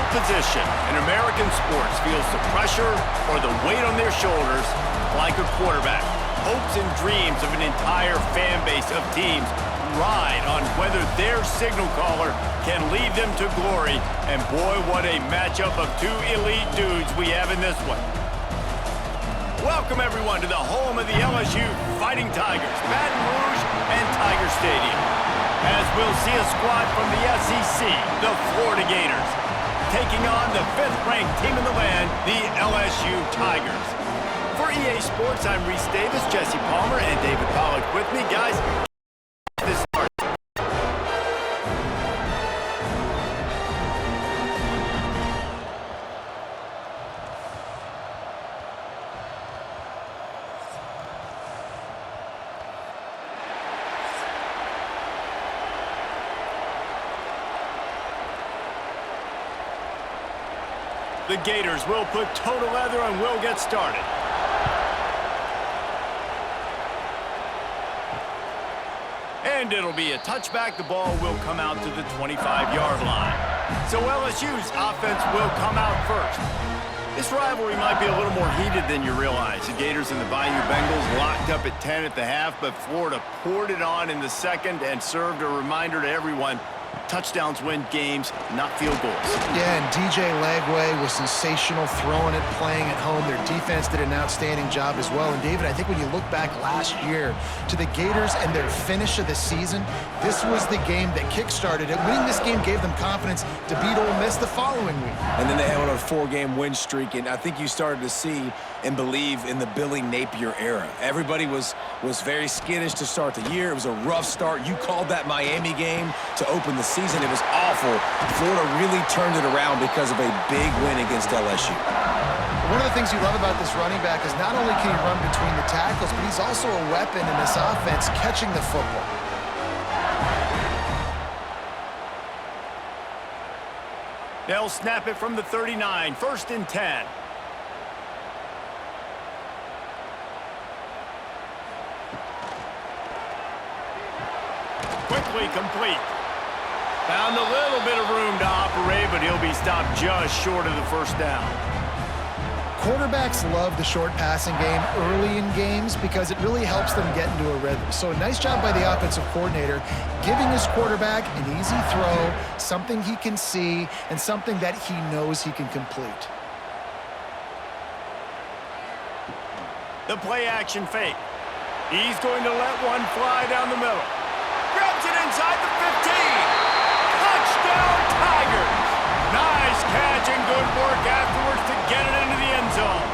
position in American sports feels the pressure or the weight on their shoulders like a quarterback. Hopes and dreams of an entire fan base of teams ride on whether their signal caller can lead them to glory. And boy, what a matchup of two elite dudes we have in this one. Welcome, everyone, to the home of the LSU Fighting Tigers, Baton Rouge and Tiger Stadium. As we'll see a squad from the SEC, the Florida Gators, taking on the 5th-ranked team in the land, the LSU Tigers. For EA Sports, I'm Reese Davis, Jesse Palmer, and David Pollack with me. Guys, this starts. The Gators will put toe to leather and will get started. And it'll be a touchback. The ball will come out to the 25-yard line. So LSU's offense will come out first. This rivalry might be a little more heated than you realize. The Gators and the Bayou Bengals locked up at 10 at the half, but Florida poured it on in the second and served a reminder to everyone: touchdowns win games, not field goals. Yeah, and DJ Lagway was sensational throwing it, playing at home. Their defense did an outstanding job as well. And David, I think when you look back last year to the Gators and their finish of the season, this was the game that kick-started it. Winning this game gave them confidence to beat Ole Miss the following week. And then they had a 4-game win streak, and I think you started to see and believe in the Billy Napier era. Everybody was very skittish to start the year. It was a rough start. You called that Miami game to open the season. It was awful. Florida really turned it around because of a big win against LSU. One of the things you love about this running back is not only can he run between the tackles, but he's also a weapon in this offense catching the football. They'll snap it from the 39, 1st and 10. Quickly complete. Found a little bit of room to operate, but he'll be stopped just short of the first down. Quarterbacks love the short passing game early in games because it really helps them get into a rhythm. So a nice job by the offensive coordinator giving his quarterback an easy throw, something he can see, and something that he knows he can complete. The play action fake. He's going to let one fly down the middle. Grabs it inside the 15. Touchdown Tigers. Nice catch and good work afterwards to get it into the end zone.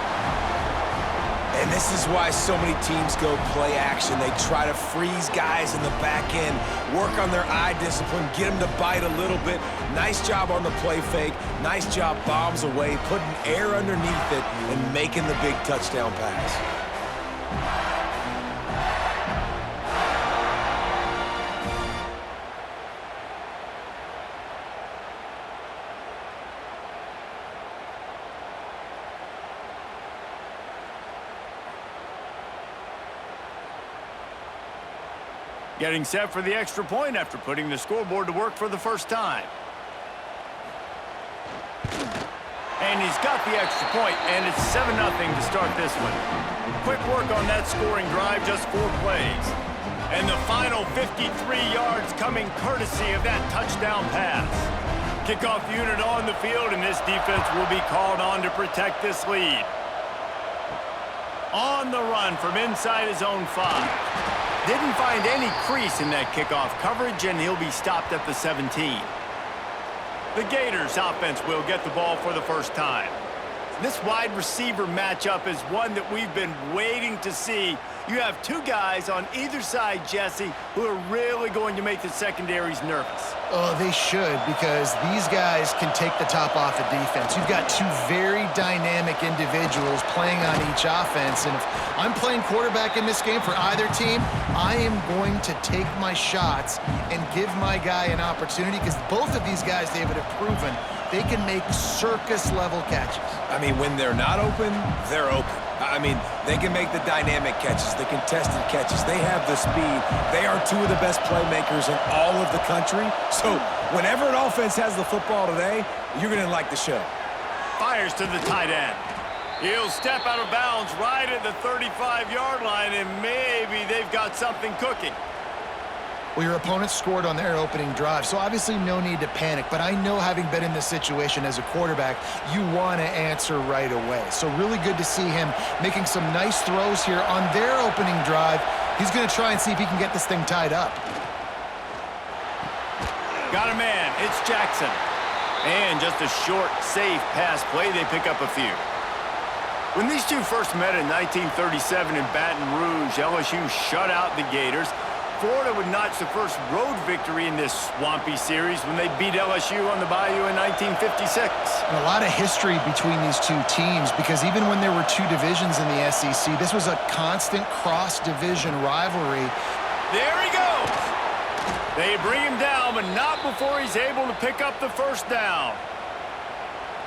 And this is why so many teams go play action. They try to freeze guys in the back end, work on their eye discipline, get them to bite a little bit. Nice job on the play fake. Nice job bombs away, putting air underneath it and making the big touchdown pass. Getting set for the extra point after putting the scoreboard to work for the first time. And he's got the extra point, and it's 7-0 to start this one. Quick work on that scoring drive, just 4 plays. And the final 53 yards coming courtesy of that touchdown pass. Kickoff unit on the field, and this defense will be called on to protect this lead. On the run from inside his own 5. Didn't find any crease in that kickoff coverage, and he'll be stopped at the 17. The Gators offense will get the ball for the first time. This wide receiver matchup is one that we've been waiting to see. You have 2 guys on either side, Jesse, who are really going to make the secondaries nervous. Oh, they should, because these guys can take the top off of defense. You've got 2 very dynamic individuals playing on each offense, and if I'm playing quarterback in this game for either team, I am going to take my shots and give my guy an opportunity, because both of these guys, David, have proven they can make circus-level catches. I mean, when they're not open, they're open. I mean, they can make the dynamic catches, the contested catches. They have the speed. They are two of the best playmakers in all of the country. So whenever an offense has the football today, you're going to like the show. Fires to the tight end. He'll step out of bounds right at the 35-yard line, and maybe they've got something cooking. Well, your opponent scored on their opening drive, so obviously no need to panic. But I know, having been in this situation as a quarterback, you want to answer right away. So really good to see him making some nice throws here on their opening drive. He's going to try and see if he can get this thing tied up. Got a man. It's Jackson. And just a short, safe pass play. They pick up a few. When these two first met in 1937 in Baton Rouge, LSU shut out the Gators. Florida would notch the first road victory in this swampy series when they beat LSU on the Bayou in 1956. And a lot of history between these two teams, because even when there were two divisions in the SEC, this was a constant cross-division rivalry. There he goes. They bring him down, but not before he's able to pick up the first down.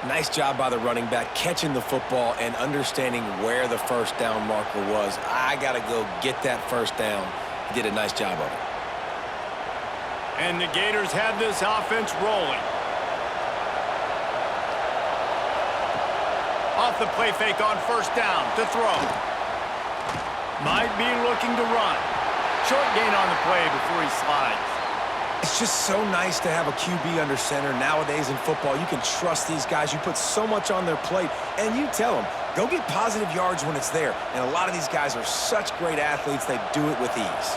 Nice job by the running back, catching the football and understanding where the first down marker was. I got to go get that first down. He did a nice job of it. And the Gators have this offense rolling. Off the play fake on first down to throw. Might be looking to run. Short gain on the play before he slides. It's just so nice to have a QB under center nowadays in football. You can trust these guys. You put so much on their plate, and you tell them, go get positive yards when it's there. And a lot of these guys are such great athletes, they do it with ease.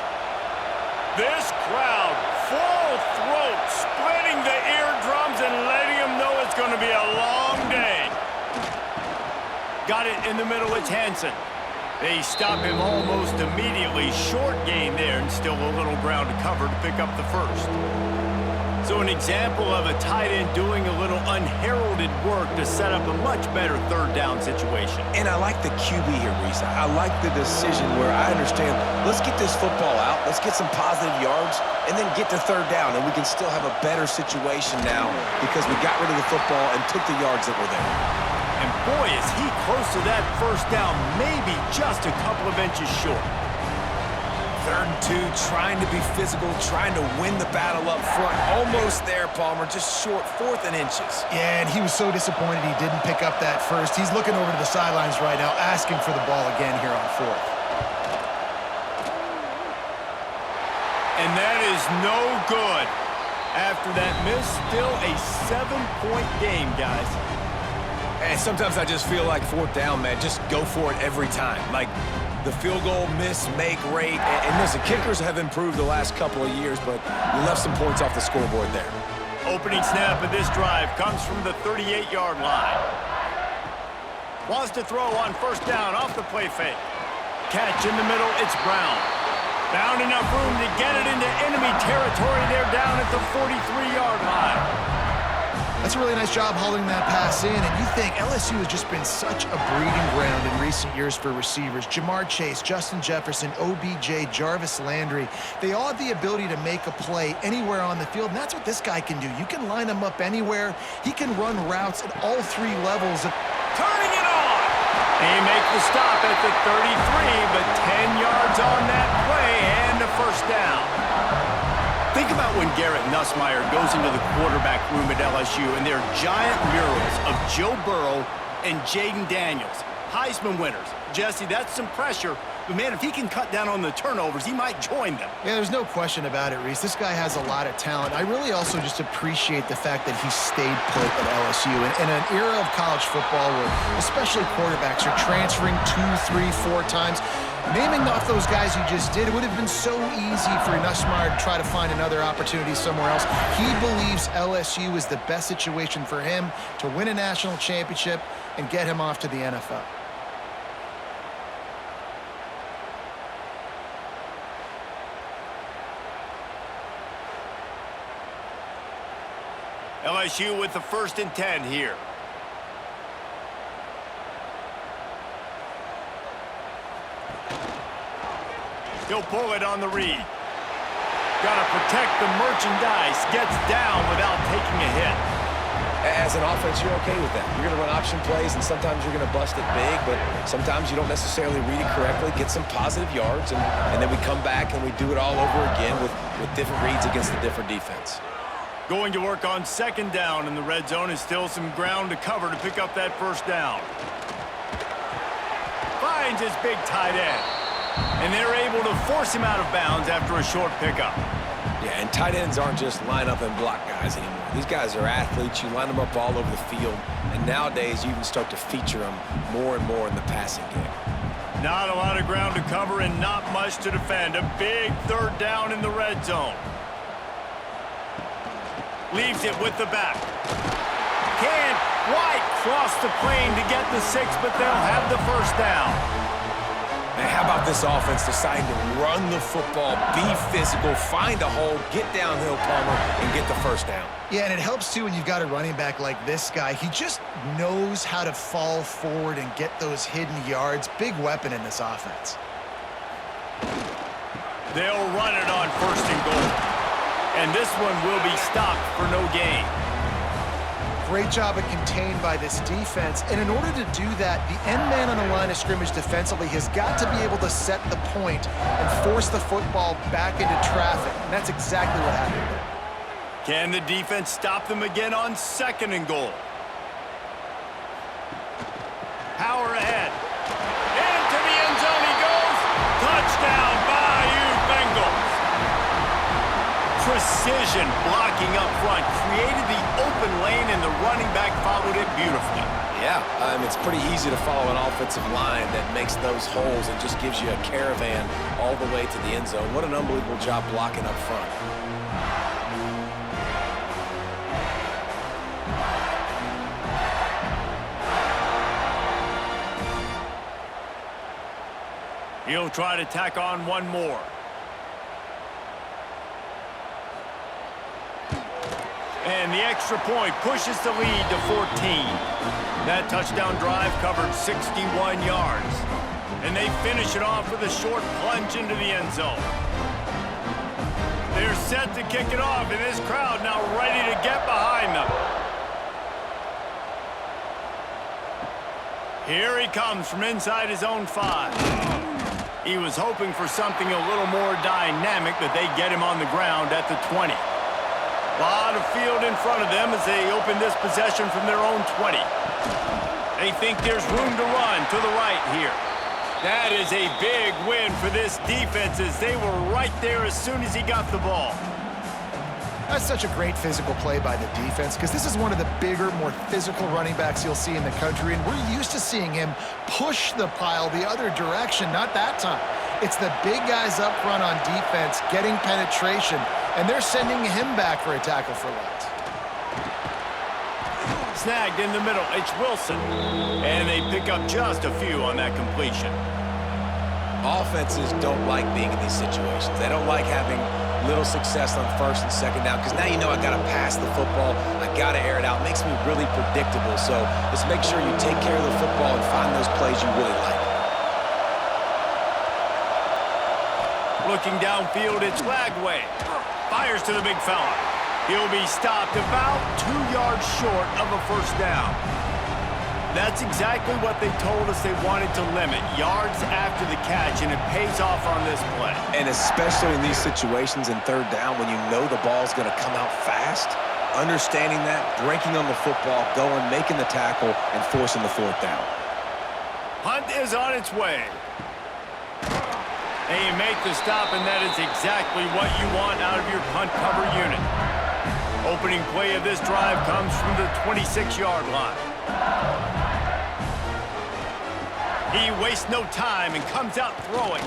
This crowd, full throat, splitting the eardrums and letting them know it's going to be a long day. Got it in the middle, it's Hansen. They stop him almost immediately. Short gain there, and still a little ground to cover to pick up the first. So an example of a tight end doing a little unheralded work to set up a much better third down situation. And I like the QB here, Reese. I like the decision where I understand, let's get this football out, let's get some positive yards, and then get to third down, and we can still have a better situation now because we got rid of the football and took the yards that were there. And boy, is he close to that first down, maybe just a couple of inches short. 3rd and 2, trying to be physical, trying to win the battle up front. Almost there, Palmer, just short, 4th and inches. Yeah, and he was so disappointed he didn't pick up that first. He's looking over to the sidelines right now, asking for the ball again here on 4th. And that is no good. After that miss, still a 7-point game, guys. And sometimes I just feel like 4th down, man, just go for it every time. Like, the field goal miss, make rate. And listen, kickers have improved the last couple of years, but you left some points off the scoreboard there. Opening snap of this drive comes from the 38-yard line. Wants to throw on first down off the play fake. Catch in the middle, it's Brown. Found enough room to get it into enemy territory. They're down at the 43-yard line. That's a really nice job holding that pass in, and you think LSU has just been such a breeding ground in recent years for receivers. Jamar Chase, Justin Jefferson, OBJ, Jarvis Landry, they all have the ability to make a play anywhere on the field, and that's what this guy can do. You can line him up anywhere. He can run routes at all 3 levels. Turning it on! They make the stop at the 33, but 10 yards on that play and a first down. Think about when Garrett Nussmeier goes into the quarterback room at LSU and there are giant murals of Joe Burrow and Jaden Daniels, Heisman winners. Jesse, that's some pressure, but man, if he can cut down on the turnovers, he might join them. Yeah, there's no question about it, Reese. This guy has a lot of talent. I really also just appreciate the fact that he stayed put at LSU. In an era of college football where especially quarterbacks are transferring 2, 3, 4 times, naming off those guys you just did, it would have been so easy for Nussmeier to try to find another opportunity somewhere else. He believes LSU is the best situation for him to win a national championship and get him off to the NFL. LSU with the 1st and 10 here. He'll pull it on the read. Got to protect the merchandise. Gets down without taking a hit. As an offense, you're okay with that. You're going to run option plays, and sometimes you're going to bust it big, but sometimes you don't necessarily read it correctly, get some positive yards, and then we come back and we do it all over again with different reads against a different defense. Going to work on second down in the red zone is still some ground to cover to pick up that first down. Finds his big tight end. And they're able to force him out of bounds after a short pickup. Yeah, and tight ends aren't just line up and block guys anymore. These guys are athletes. You line them up all over the field. And nowadays, you can start to feature them more and more in the passing game. Not a lot of ground to cover and not much to defend. A big third down in the red zone. Leaves it with the back. Can't quite cross the plane to get the 6, but they'll have the first down. Man, how about this offense deciding to run the football, be physical, find a hole, get downhill, Palmer, and get the first down? Yeah, and it helps, too, when you've got a running back like this guy. He just knows how to fall forward and get those hidden yards. Big weapon in this offense. They'll run it on first and goal. And this one will be stopped for no gain. Great job of contained by this defense. And in order to do that, the end man on the line of scrimmage defensively has got to be able to set the point and force the football back into traffic. And that's exactly what happened there. Can the defense stop them again on second and goal? Power ahead. Into the end zone he goes. Touchdown, Bayou Bengals. Precision blocking up front created the open lane, and the running back followed it beautifully. Yeah, it's pretty easy to follow an offensive line that makes those holes and just gives you a caravan all the way to the end zone. What an unbelievable job blocking up front. He'll try to tack on one more. And the extra point pushes the lead to 14. That touchdown drive covered 61 yards. And they finish it off with a short plunge into the end zone. They're set to kick it off, and this crowd now ready to get behind them. Here he comes from inside his own 5. He was hoping for something a little more dynamic, but they get him on the ground at the 20. A lot of field in front of them as they open this possession from their own 20. They think there's room to run to the right here. That is a big win for this defense as they were right there as soon as he got the ball. That's such a great physical play by the defense because this is one of the bigger, more physical running backs you'll see in the country, and we're used to seeing him push the pile the other direction. Not that time. It's the big guys up front on defense getting penetration, and they're sending him back for a tackle for loss. Snagged in the middle. It's Wilson, and they pick up just a few on that completion. Offenses don't like being in these situations. They don't like having little success on first and second down because now you know I got to pass the football. I got to air it out. It makes me really predictable. So just make sure you take care of the football and find those plays you really like. Looking downfield, it's Lagway. Fires to the big fella. He'll be stopped about 2 yards short of a first down. That's exactly what they told us they wanted to limit, yards after the catch, and it pays off on this play. And especially in these situations in third down when you know the ball's going to come out fast, understanding that, breaking on the football, going, making the tackle, and forcing the fourth down. Hunt is on its way. They make the stop, and that is exactly what you want out of your punt cover unit. Opening play of this drive comes from the 26-yard line. He wastes no time and comes out throwing.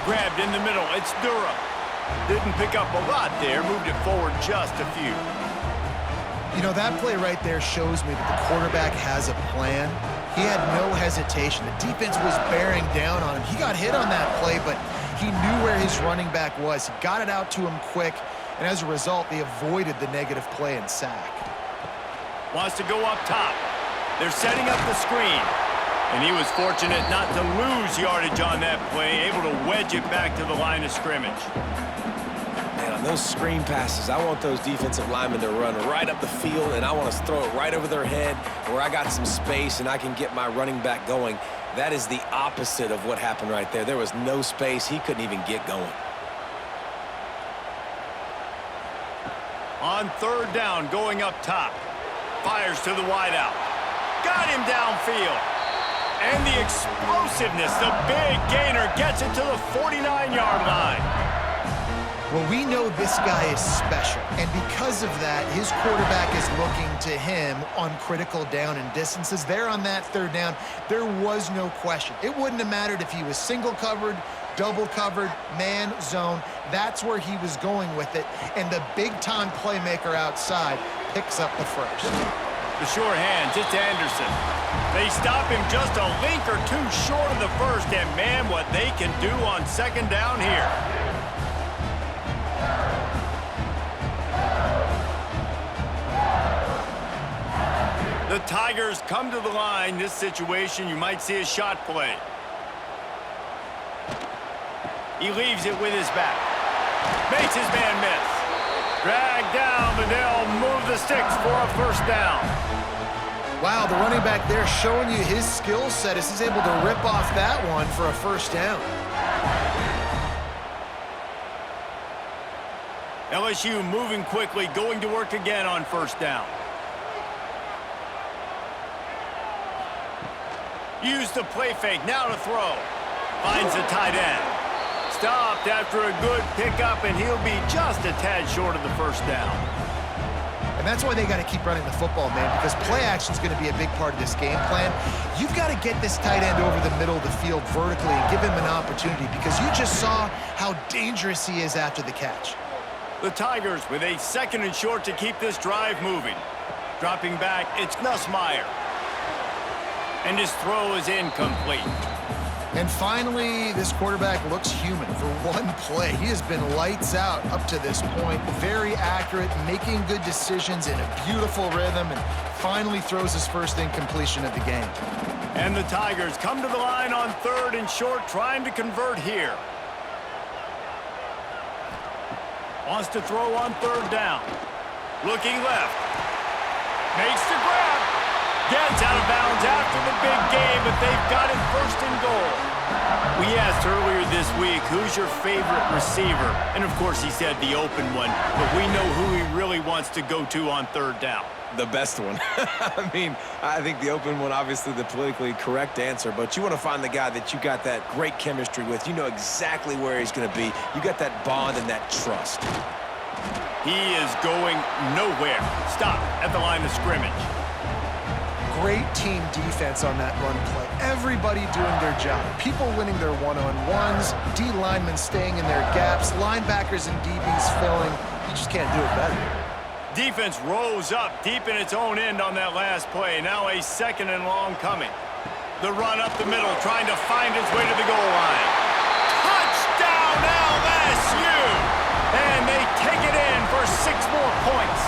Grabbed in the middle, it's Durham. Didn't pick up a lot there, moved it forward just a few. You know, that play right there shows me that the quarterback has a plan. He had no hesitation. The defense was bearing down on him. He got hit on that play, but he knew where his running back was. He got it out to him quick, and as a result, they avoided the negative play and sack. Wants to go up top. They're setting up the screen. And he was fortunate not to lose yardage on that play, able to wedge it back to the line of scrimmage. Man, I'll On those screen passes, I want those defensive linemen to run right up the field, and I want to throw it right over their head where I got some space and I can get my running back going. That is the opposite of what happened right there. There was no space. He couldn't even get going. On third down, going up top. Fires to the wideout. Got him downfield. And the explosiveness, the big gainer gets it to the 49-yard line. Well, we know this guy is special, and because of that, his quarterback is looking to him on critical down and distances. There on that third down, there was no question. It wouldn't have mattered if he was single covered, double covered, man, zone. That's where he was going with it, and the big-time playmaker outside picks up the first. The sure hands, it's Anderson. They stop him just a link or two short of the first, and man, what they can do on second down here. The Tigers come to the line. This situation, you might see a shot play. He leaves it with his back. Makes his man miss. Dragged down, but they'll move the sticks for a first down. Wow, the running back there showing you his skill set as he's able to rip off that one for a first down. LSU moving quickly, going to work again on first down. Use the play fake, now to throw. Finds the tight end. Stopped after a good pickup, and he'll be just a tad short of the first down. And that's why they got to keep running the football, man, because play action is going to be a big part of this game plan. You've got to get this tight end over the middle of the field vertically and give him an opportunity, because you just saw how dangerous he is after the catch. The Tigers with a second and short to keep this drive moving. Dropping back, it's Nussmeier. And his throw is incomplete. And finally, this quarterback looks human for one play. He has been lights out up to this point. Very accurate, making good decisions in a beautiful rhythm, and finally throws his first incompletion of the game. And the Tigers come to the line on third and short, trying to convert here. Wants to throw on third down. Looking left. Makes the grab. Gets out of bounds after the big game, but they've got it first and goal. We asked earlier this week, who's your favorite receiver? And, of course, he said the open one, but we know who he really wants to go to on third down. The best one. I mean, I think the open one, obviously the politically correct answer, but you want to find the guy that you got that great chemistry with. You know exactly where he's going to be. You got that bond and that trust. He is going nowhere. Stop at the line of scrimmage. Great team defense on that run play. Everybody doing their job. People winning their one-on-ones, D linemen staying in their gaps, linebackers and DBs filling. You just can't do it better. Defense rose up deep in its own end on that last play. Now a second and long coming. The run up the middle, trying to find its way to the goal line. Touchdown LSU! And they take it in for 6 more points.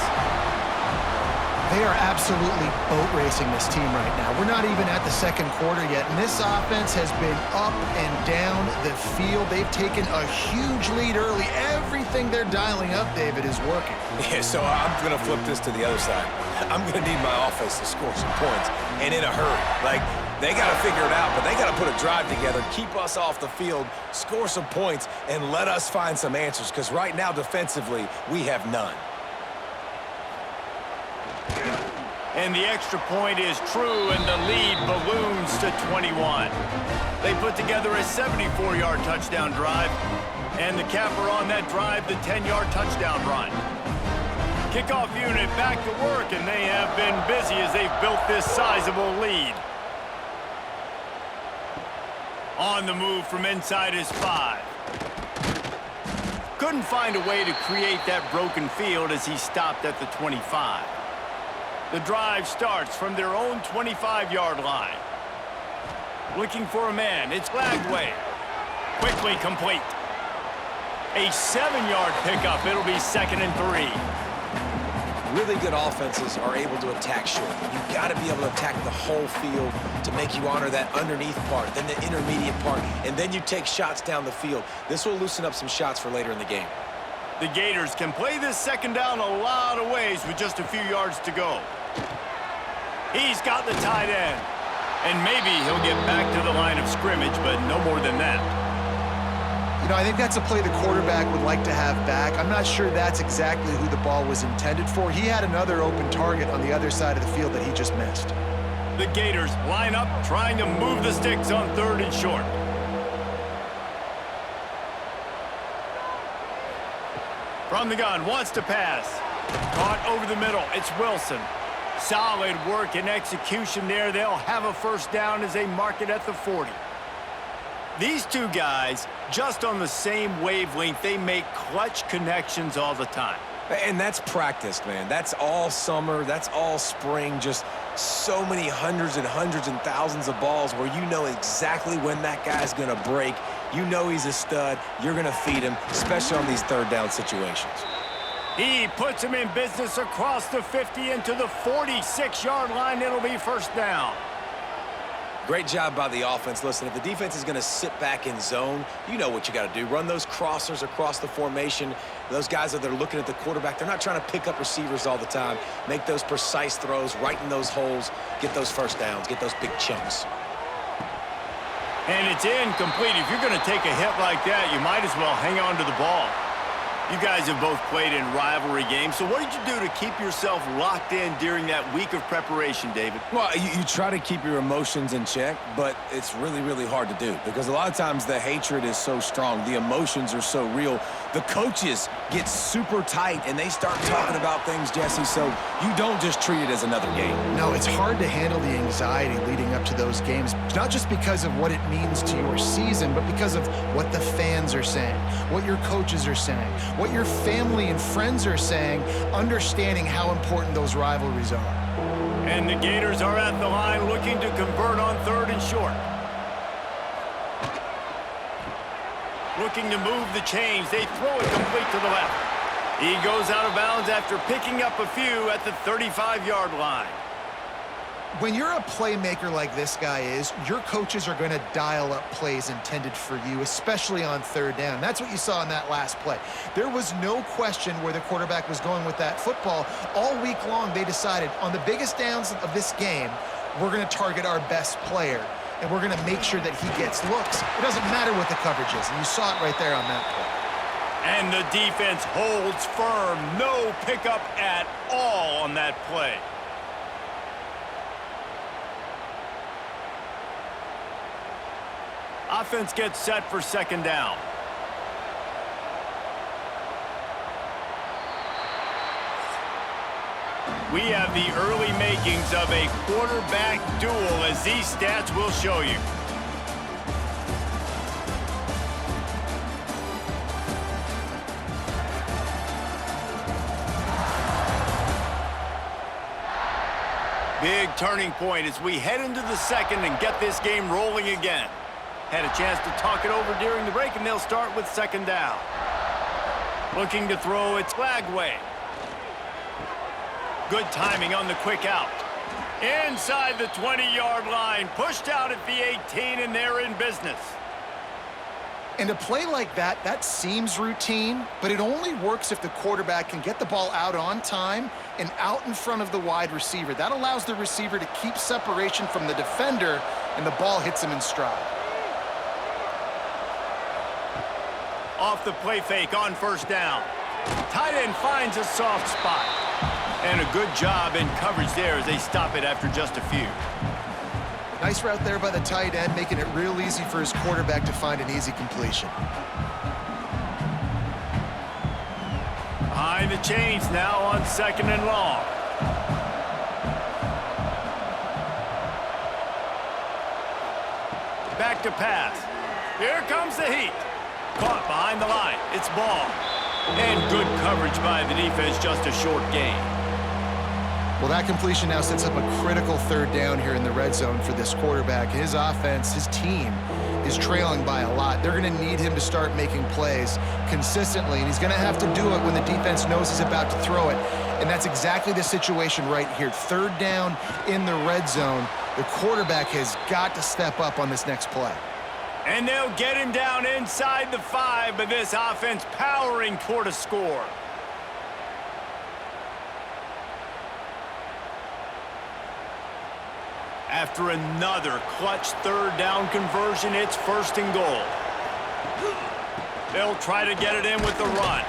They are absolutely boat racing this team right now. We're not even at the second quarter yet, and this offense has been up and down the field. They've taken a huge lead early. Everything they're dialing up, David, is working. Yeah, so I'm going to flip this to the other side. I'm going to need my offense to score some points, and in a hurry. Like, they got to figure it out, but they got to put a drive together, keep us off the field, score some points, and let us find some answers, because right now, defensively, we have none. And the extra point is true, and the lead balloons to 21. They put together a 74-yard touchdown drive, and the capper on that drive, the 10-yard touchdown run. Kickoff unit back to work, and they have been busy as they've built this sizable lead. On the move from inside his 5. Couldn't find a way to create that broken field as he stopped at the 25. The drive starts from their own 25-yard line. Looking for a man, it's Lagway. Quickly complete. A 7-yard pickup, it'll be 2nd and 3. Really good offenses are able to attack short. You've got to be able to attack the whole field to make you honor that underneath part, then the intermediate part, and then you take shots down the field. This will loosen up some shots for later in the game. The Gators can play this second down a lot of ways with just a few yards to go. He's got the tight end. And maybe he'll get back to the line of scrimmage, but no more than that. You know, I think that's a play the quarterback would like to have back. I'm not sure that's exactly who the ball was intended for. He had another open target on the other side of the field that he just missed. The Gators line up, trying to move the sticks on 3rd and short. From the gun, wants to pass. Caught over the middle. It's Wilson. Solid work and execution there. They'll have a first down as they mark it at the 40. These two guys, just on the same wavelength, they make clutch connections all the time. And that's practiced, man. That's all summer. That's all spring. Just so many hundreds and thousands of balls where you know exactly when that guy's going to break. You know he's a stud. You're going to feed him, especially on these 3rd down situations. He puts him in business across the 50 into the 46-yard line. It'll be first down. Great job by the offense. Listen, if the defense is going to sit back in zone, you know what you got to do. Run those crossers across the formation. Those guys that are looking at the quarterback, they're not trying to pick up receivers all the time. Make those precise throws, right in those holes, get those first downs, get those big chunks. And it's incomplete. If you're going to take a hit like that, you might as well hang on to the ball. You guys have both played in rivalry games, so what did you do to keep yourself locked in during that week of preparation, David? Well, you try to keep your emotions in check, but it's really, really hard to do because a lot of times the hatred is so strong. The emotions are so real. The coaches get super tight, and they start talking about things, Jesse, so you don't just treat it as another game. No, it's hard to handle the anxiety leading up to those games, not just because of what it means to your season, but because of what the fans are saying, what your coaches are saying, what your family and friends are saying, understanding how important those rivalries are. And the Gators are at the line looking to convert on 3rd and short. Looking to move the chains. They throw it complete to the left. He goes out of bounds after picking up a few at the 35-yard line. When you're a playmaker like this guy is, your coaches are going to dial up plays intended for you, especially on 3rd down. That's what you saw in that last play. There was no question where the quarterback was going with that football. All week long, they decided on the biggest downs of this game, we're going to target our best player, and we're going to make sure that he gets looks. It doesn't matter what the coverage is, and you saw it right there on that play. And the defense holds firm. No pickup at all on that play. Offense gets set for 2nd down. We have the early makings of a quarterback duel, as these stats will show you. Big turning point as we head into the 2nd and get this game rolling again. Had a chance to talk it over during the break, and they'll start with 2nd down. Looking to throw, it's Lagway. Good timing on the quick out. Inside the 20-yard line, pushed out at the 18, and they're in business. And a play like that, that seems routine, but it only works if the quarterback can get the ball out on time and out in front of the wide receiver. That allows the receiver to keep separation from the defender, and the ball hits him in stride. Off the play fake on 1st down. Tight end finds a soft spot. And a good job in coverage there as they stop it after just a few. Nice route there by the tight end, making it real easy for his quarterback to find an easy completion. Behind the chains now on 2nd and long. Back to pass. Here comes the heat. Caught behind the line. It's ball. And good coverage by the defense, just a short gain. Well, that completion now sets up a critical 3rd down here in the red zone for this quarterback. His offense, his team, is trailing by a lot. They're going to need him to start making plays consistently, and he's going to have to do it when the defense knows he's about to throw it. And that's exactly the situation right here. 3rd down in the red zone. The quarterback has got to step up on this next play. And they'll get him down inside the 5, but this offense powering toward a score. After another clutch third down conversion, it's 1st and goal. They'll try to get it in with the run.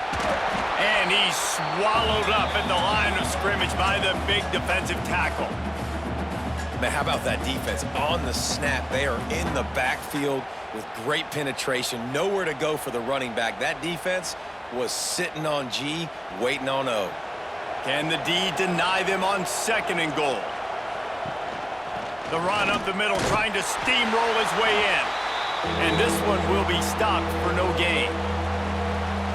And he's swallowed up at the line of scrimmage by the big defensive tackle. Man, how about that defense? On the snap, they are in the backfield with great penetration. Nowhere to go for the running back. That defense was sitting on G, waiting on O. Can the D deny them on 2nd and goal? The run up the middle, trying to steamroll his way in. And this one will be stopped for no gain.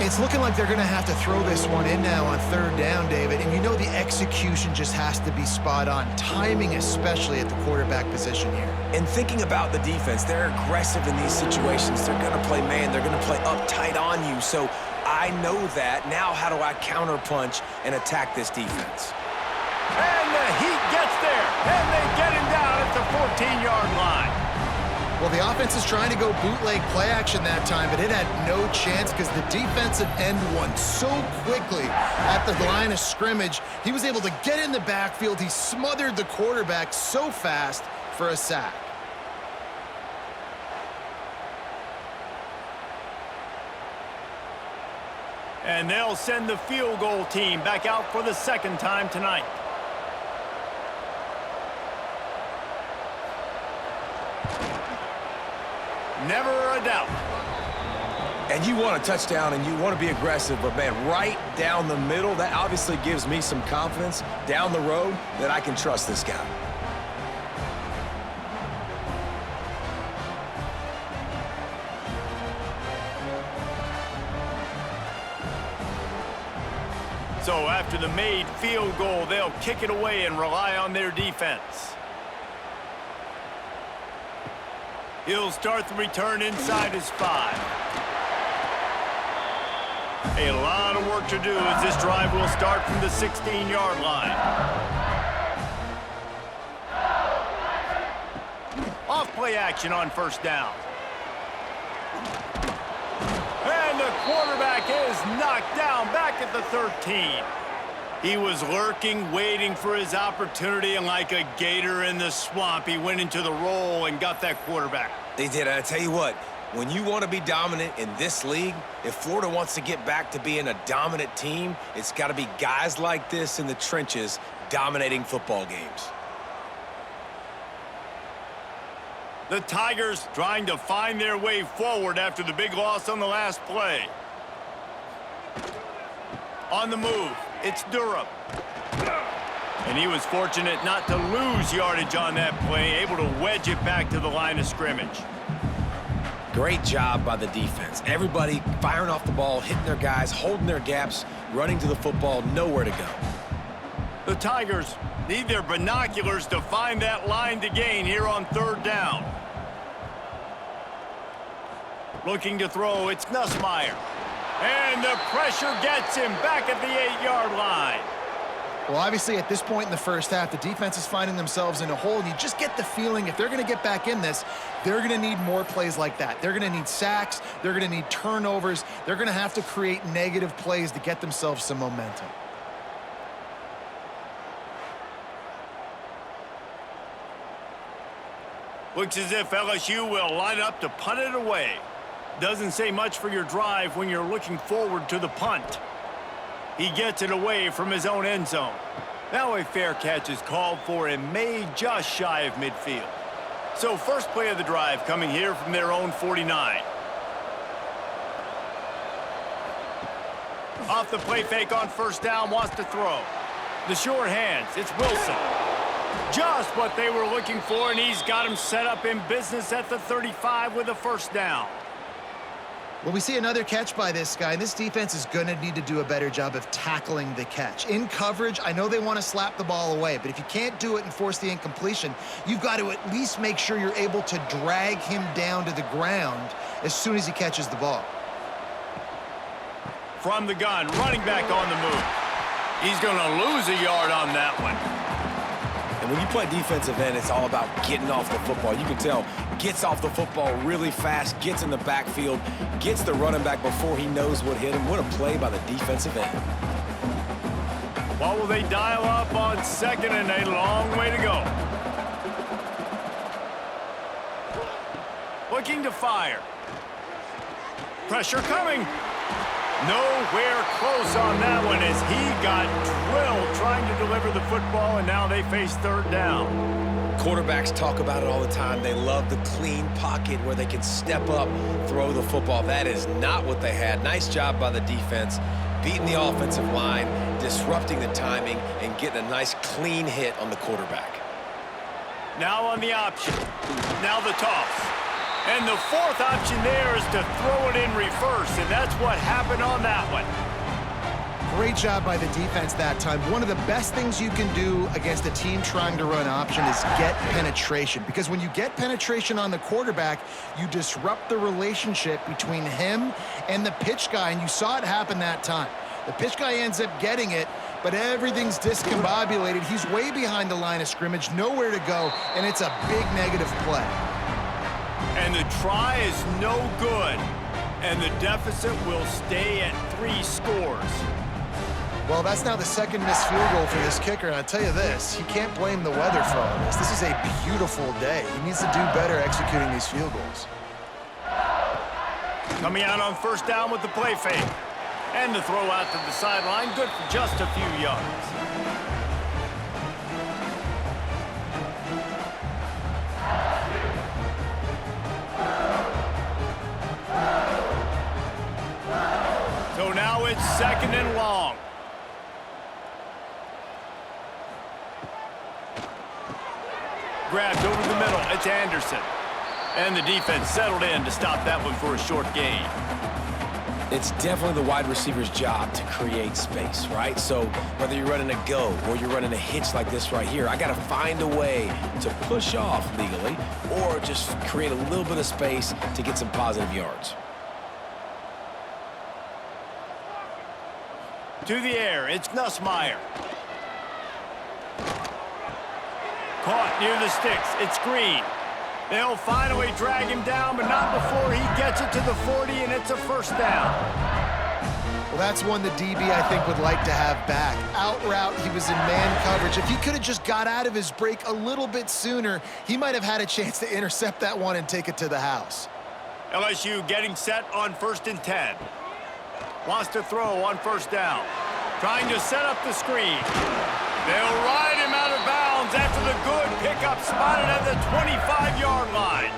It's looking like they're going to have to throw this one in now on 3rd down, David. And you know the execution just has to be spot on. Timing especially at the quarterback position here. And thinking about the defense, they're aggressive in these situations. They're going to play man. They're going to play uptight on you. So I know that. Now how do I counterpunch and attack this defense? And the Heat gets there. And they get him down at the 14-yard line. Well, the offense is trying to go bootleg play action that time, but it had no chance because the defensive end won so quickly at the line of scrimmage. He was able to get in the backfield. He smothered the quarterback so fast for a sack. And they'll send the field goal team back out for the 2nd time tonight. Never a doubt. And you want a touchdown and you want to be aggressive, but man, right down the middle, that obviously gives me some confidence down the road that I can trust this guy. So after the made field goal, they'll kick it away and rely on their defense. He'll start the return inside his 5. A lot of work to do as this drive will start from the 16-yard line. Off play action on 1st down. And the quarterback is knocked down back at the 13. He was lurking, waiting for his opportunity, and like a gator in the swamp, he went into the roll and got that quarterback. They did, and I tell you what, when you want to be dominant in this league, if Florida wants to get back to being a dominant team, it's got to be guys like this in the trenches dominating football games. The Tigers trying to find their way forward after the big loss on the last play. On the move, it's Durham. And he was fortunate not to lose yardage on that play, able to wedge it back to the line of scrimmage. Great job by the defense. Everybody firing off the ball, hitting their guys, holding their gaps, running to the football, nowhere to go. The Tigers need their binoculars to find that line to gain here on 3rd down. Looking to throw, it's Nussmeier. And the pressure gets him back at the 8-yard line. Well, obviously, at this point in the first half, the defense is finding themselves in a hole, and you just get the feeling if they're going to get back in this, they're going to need more plays like that. They're going to need sacks. They're going to need turnovers. They're going to have to create negative plays to get themselves some momentum. Looks as if LSU will line up to punt it away. Doesn't say much for your drive when you're looking forward to the punt. He gets it away from his own end zone. Now a fair catch is called for and made just shy of midfield. So first play of the drive coming here from their own 49. Off the play fake on 1st down, wants to throw. The short hands, it's Wilson. Just what they were looking for, and he's got him set up in business at the 35 with a 1st down. Well, we see another catch by this guy, and this defense is going to need to do a better job of tackling the catch. In coverage, I know they want to slap the ball away, but if you can't do it and force the incompletion, you've got to at least make sure you're able to drag him down to the ground as soon as he catches the ball. From the gun, running back on the move. He's going to lose a yard on that one. And when you play defensive end, it's all about getting off the football. You can tell gets off the football really fast, gets in the backfield, gets the running back before he knows what hit him. What a play by the defensive end. What will they dial up on 2nd and a long way to go? Looking to fire. Pressure coming. Nowhere close on that one as he got drilled trying to deliver the football, and now they face 3rd down. Quarterbacks talk about it all the time. They love the clean pocket where they can step up, throw the football. That is not what they had. Nice job by the defense, beating the offensive line, disrupting the timing, and getting a nice clean hit on the quarterback. Now on the option. Now the toss. And the 4th option there is to throw it in reverse, and that's what happened on that one. Great job by the defense that time. One of the best things you can do against a team trying to run option is get penetration. Because when you get penetration on the quarterback, you disrupt the relationship between him and the pitch guy, and you saw it happen that time. The pitch guy ends up getting it, but everything's discombobulated. He's way behind the line of scrimmage, nowhere to go, and it's a big negative play. And the try is no good, and the deficit will stay at 3 scores. Well, that's now the 2nd missed field goal for this kicker, and I'll tell you this, he can't blame the weather for all this. This is a beautiful day. He needs to do better executing these field goals. Coming out on 1st down with the play fake. And the throw out to the sideline, good for just a few yards. So now it's 2nd and long. Grabbed over the middle. It's Anderson. And the defense settled in to stop that one for a short gain. It's definitely the wide receiver's job to create space, right? So whether you're running a go or you're running a hitch like this right here, I got to find a way to push off legally or just create a little bit of space to get some positive yards. To the air, it's Nussmeier. Caught near the sticks, it's Green. They'll finally drag him down, but not before he gets it to the 40, and it's a 1st down. Well, that's one the DB, I think, would like to have back. Out route, he was in man coverage. If he could have just got out of his break a little bit sooner, he might have had a chance to intercept that one and take it to the house. LSU getting set on 1st and 10. Wants to throw on 1st down. Trying to set up the screen. They'll ride him out of bounds after the good pickup spotted at the 25-yard line.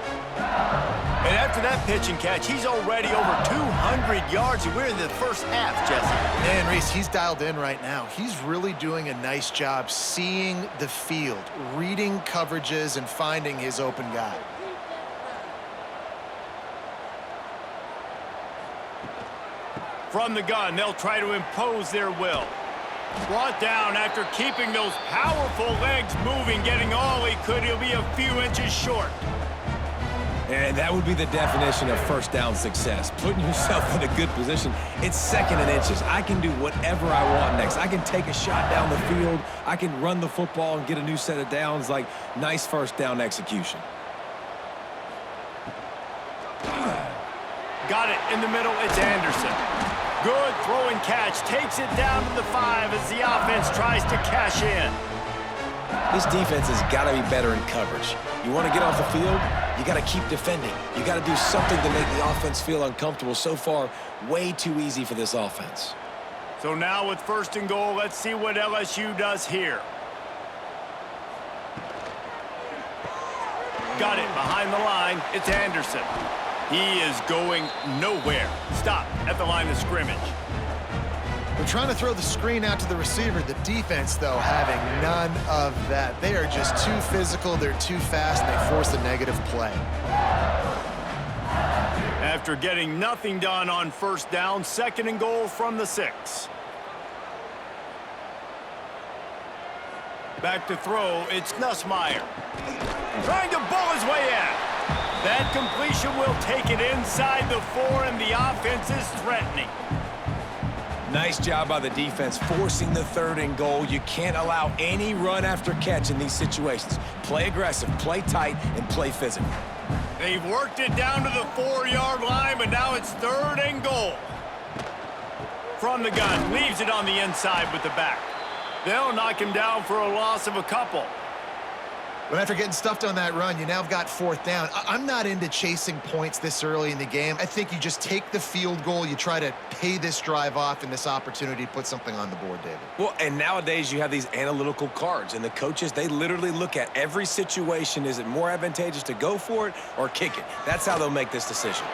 And after that pitch and catch, he's already over 200 yards, and we're in the 1st half, Jesse. Man, Reese, he's dialed in right now. He's really doing a nice job seeing the field, reading coverages, and finding his open guy. From the gun, they'll try to impose their will. Brought down after keeping those powerful legs moving, getting all he could. He'll be a few inches short. And that would be the definition of 1st down success. Putting yourself in a good position. It's 2nd and inches. I can do whatever I want next. I can take a shot down the field. I can run the football and get a new set of downs. Like, nice 1st down execution. Got it in the middle. It's Anderson. Good throw and catch. Takes it down to the 5 as the offense tries to cash in. This defense has got to be better in coverage. You want to get off the field, you got to keep defending. You got to do something to make the offense feel uncomfortable. So far, way too easy for this offense. So now with 1st and goal, let's see what LSU does here. Got it behind the line. It's Anderson. He is going nowhere. Stop at the line of scrimmage. They're trying to throw the screen out to the receiver. The defense, though, having none of that. They are just too physical. They're too fast. They force a negative play. After getting nothing done on 1st down, 2nd and goal from the 6. Back to throw. It's Nussmeier. Trying to bull his way in. That completion will take it inside the 4, and the offense is threatening. Nice job by the defense forcing the 3rd and goal. You can't allow any run after catch in these situations. Play aggressive, play tight, and play physical. They've worked it down to the 4-yard line, but now it's 3rd and goal. From the gun, leaves it on the inside with the back. They'll knock him down for a loss of a couple. But after getting stuffed on that run, you now have got 4th down. I'm not into chasing points this early in the game. I think you just take the field goal. You try to pay this drive off and this opportunity to put something on the board, David. Well, and nowadays you have these analytical cards, and the coaches, they literally look at every situation. Is it more advantageous to go for it or kick it? That's how they'll make this decision.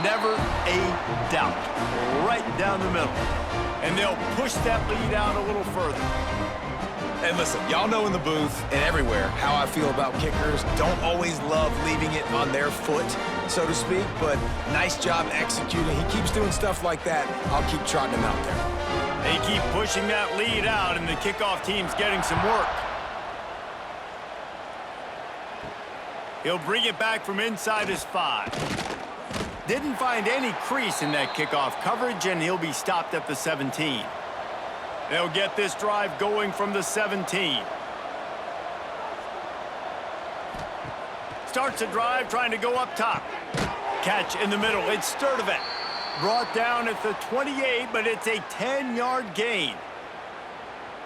Never a doubt. Right down the middle. And they'll push that lead out a little further. And listen, y'all know in the booth and everywhere how I feel about kickers. Don't always love leaving it on their foot, so to speak, but nice job executing. He keeps doing stuff like that. I'll keep trotting him out there. They keep pushing that lead out, and the kickoff team's getting some work. He'll bring it back from inside his 5. Didn't find any crease in that kickoff coverage, and he'll be stopped at the 17. They'll get this drive going from the 17. Starts a drive trying to go up top. Catch in the middle. It's Sturdivant. Brought down at the 28, but it's a 10-yard gain.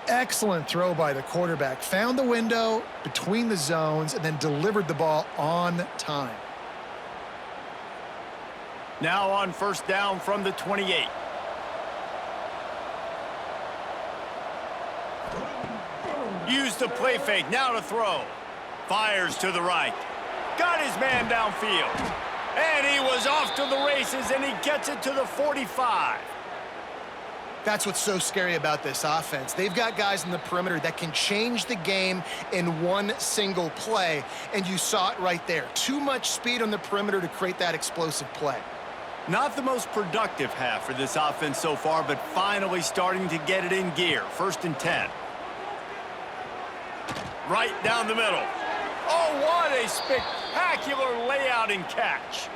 Excellent throw by the quarterback. Found the window between the zones and then delivered the ball on time. Now on 1st down from the 28. Use the play fake, now to throw. Fires to the right. Got his man downfield. And he was off to the races, and he gets it to the 45. That's what's so scary about this offense. They've got guys in the perimeter that can change the game in one single play, and you saw it right there. Too much speed on the perimeter to create that explosive play. Not the most productive half for this offense so far, but finally starting to get it in gear. 1st and 10. Right down the middle. Oh, what a spectacular layout and catch.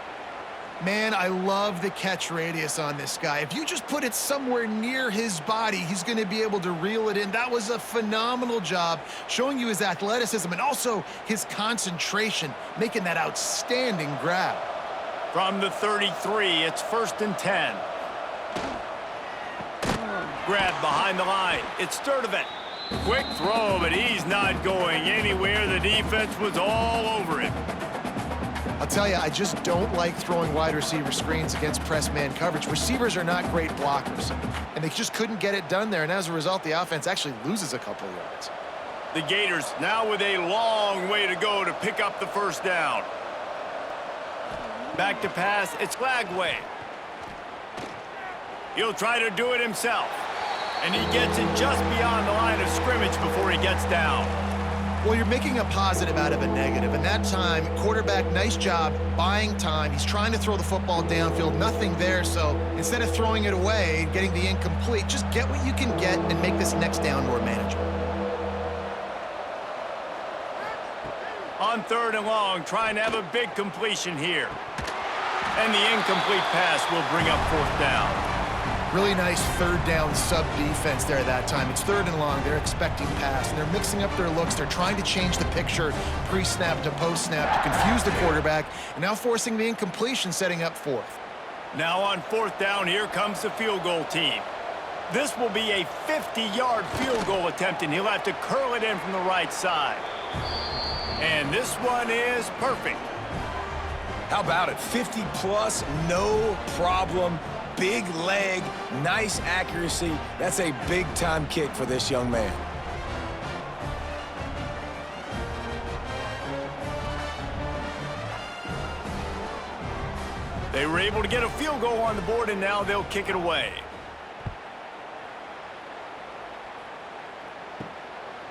Man, I love the catch radius on this guy. If you just put it somewhere near his body, he's going to be able to reel it in. That was a phenomenal job, showing you his athleticism and also his concentration, making that outstanding grab. From the 33, it's 1st and 10. Grab behind the line. It's Sturdivant. Quick throw, but he's not going anywhere. The defense was all over him. I'll tell you, I just don't like throwing wide receiver screens against press man coverage. Receivers are not great blockers, and they just couldn't get it done there, and as a result, the offense actually loses a couple of yards. The Gators now with a long way to go to pick up the 1st down. Back to pass, it's Lagway. He'll try to do it himself. And he gets it just beyond the line of scrimmage before he gets down. Well, you're making a positive out of a negative, and that time, quarterback, nice job buying time. He's trying to throw the football downfield, nothing there, so instead of throwing it away, getting the incomplete, just get what you can get and make this next down more manageable. On 3rd and long, trying to have a big completion here. And the incomplete pass will bring up 4th down. Really nice 3rd down sub-defense there that time. It's 3rd and long. They're expecting pass, and they're mixing up their looks. They're trying to change the picture pre-snap to post-snap to confuse the quarterback, and now forcing the incompletion, setting up 4th. Now on 4th down, here comes the field goal team. This will be a 50-yard field goal attempt, and he'll have to curl it in from the right side. And this one is perfect. How about it? 50-plus, no problem. Big leg, nice accuracy. That's a big-time kick for this young man. They were able to get a field goal on the board, and now they'll kick it away.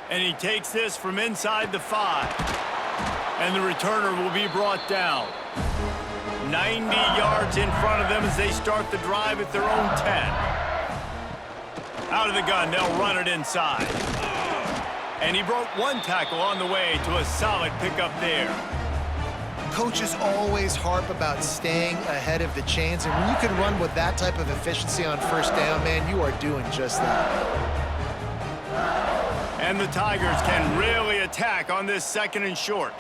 And he takes this from inside the 5. And the returner will be brought down. 90 yards in front of them as they start the drive at their own 10. Out of the gun, they'll run it inside. And he broke one tackle on the way to a solid pickup there. Coaches always harp about staying ahead of the chains, and when you can run with that type of efficiency on 1st down, man, you are doing just that. And the Tigers can really attack on this 2nd and short.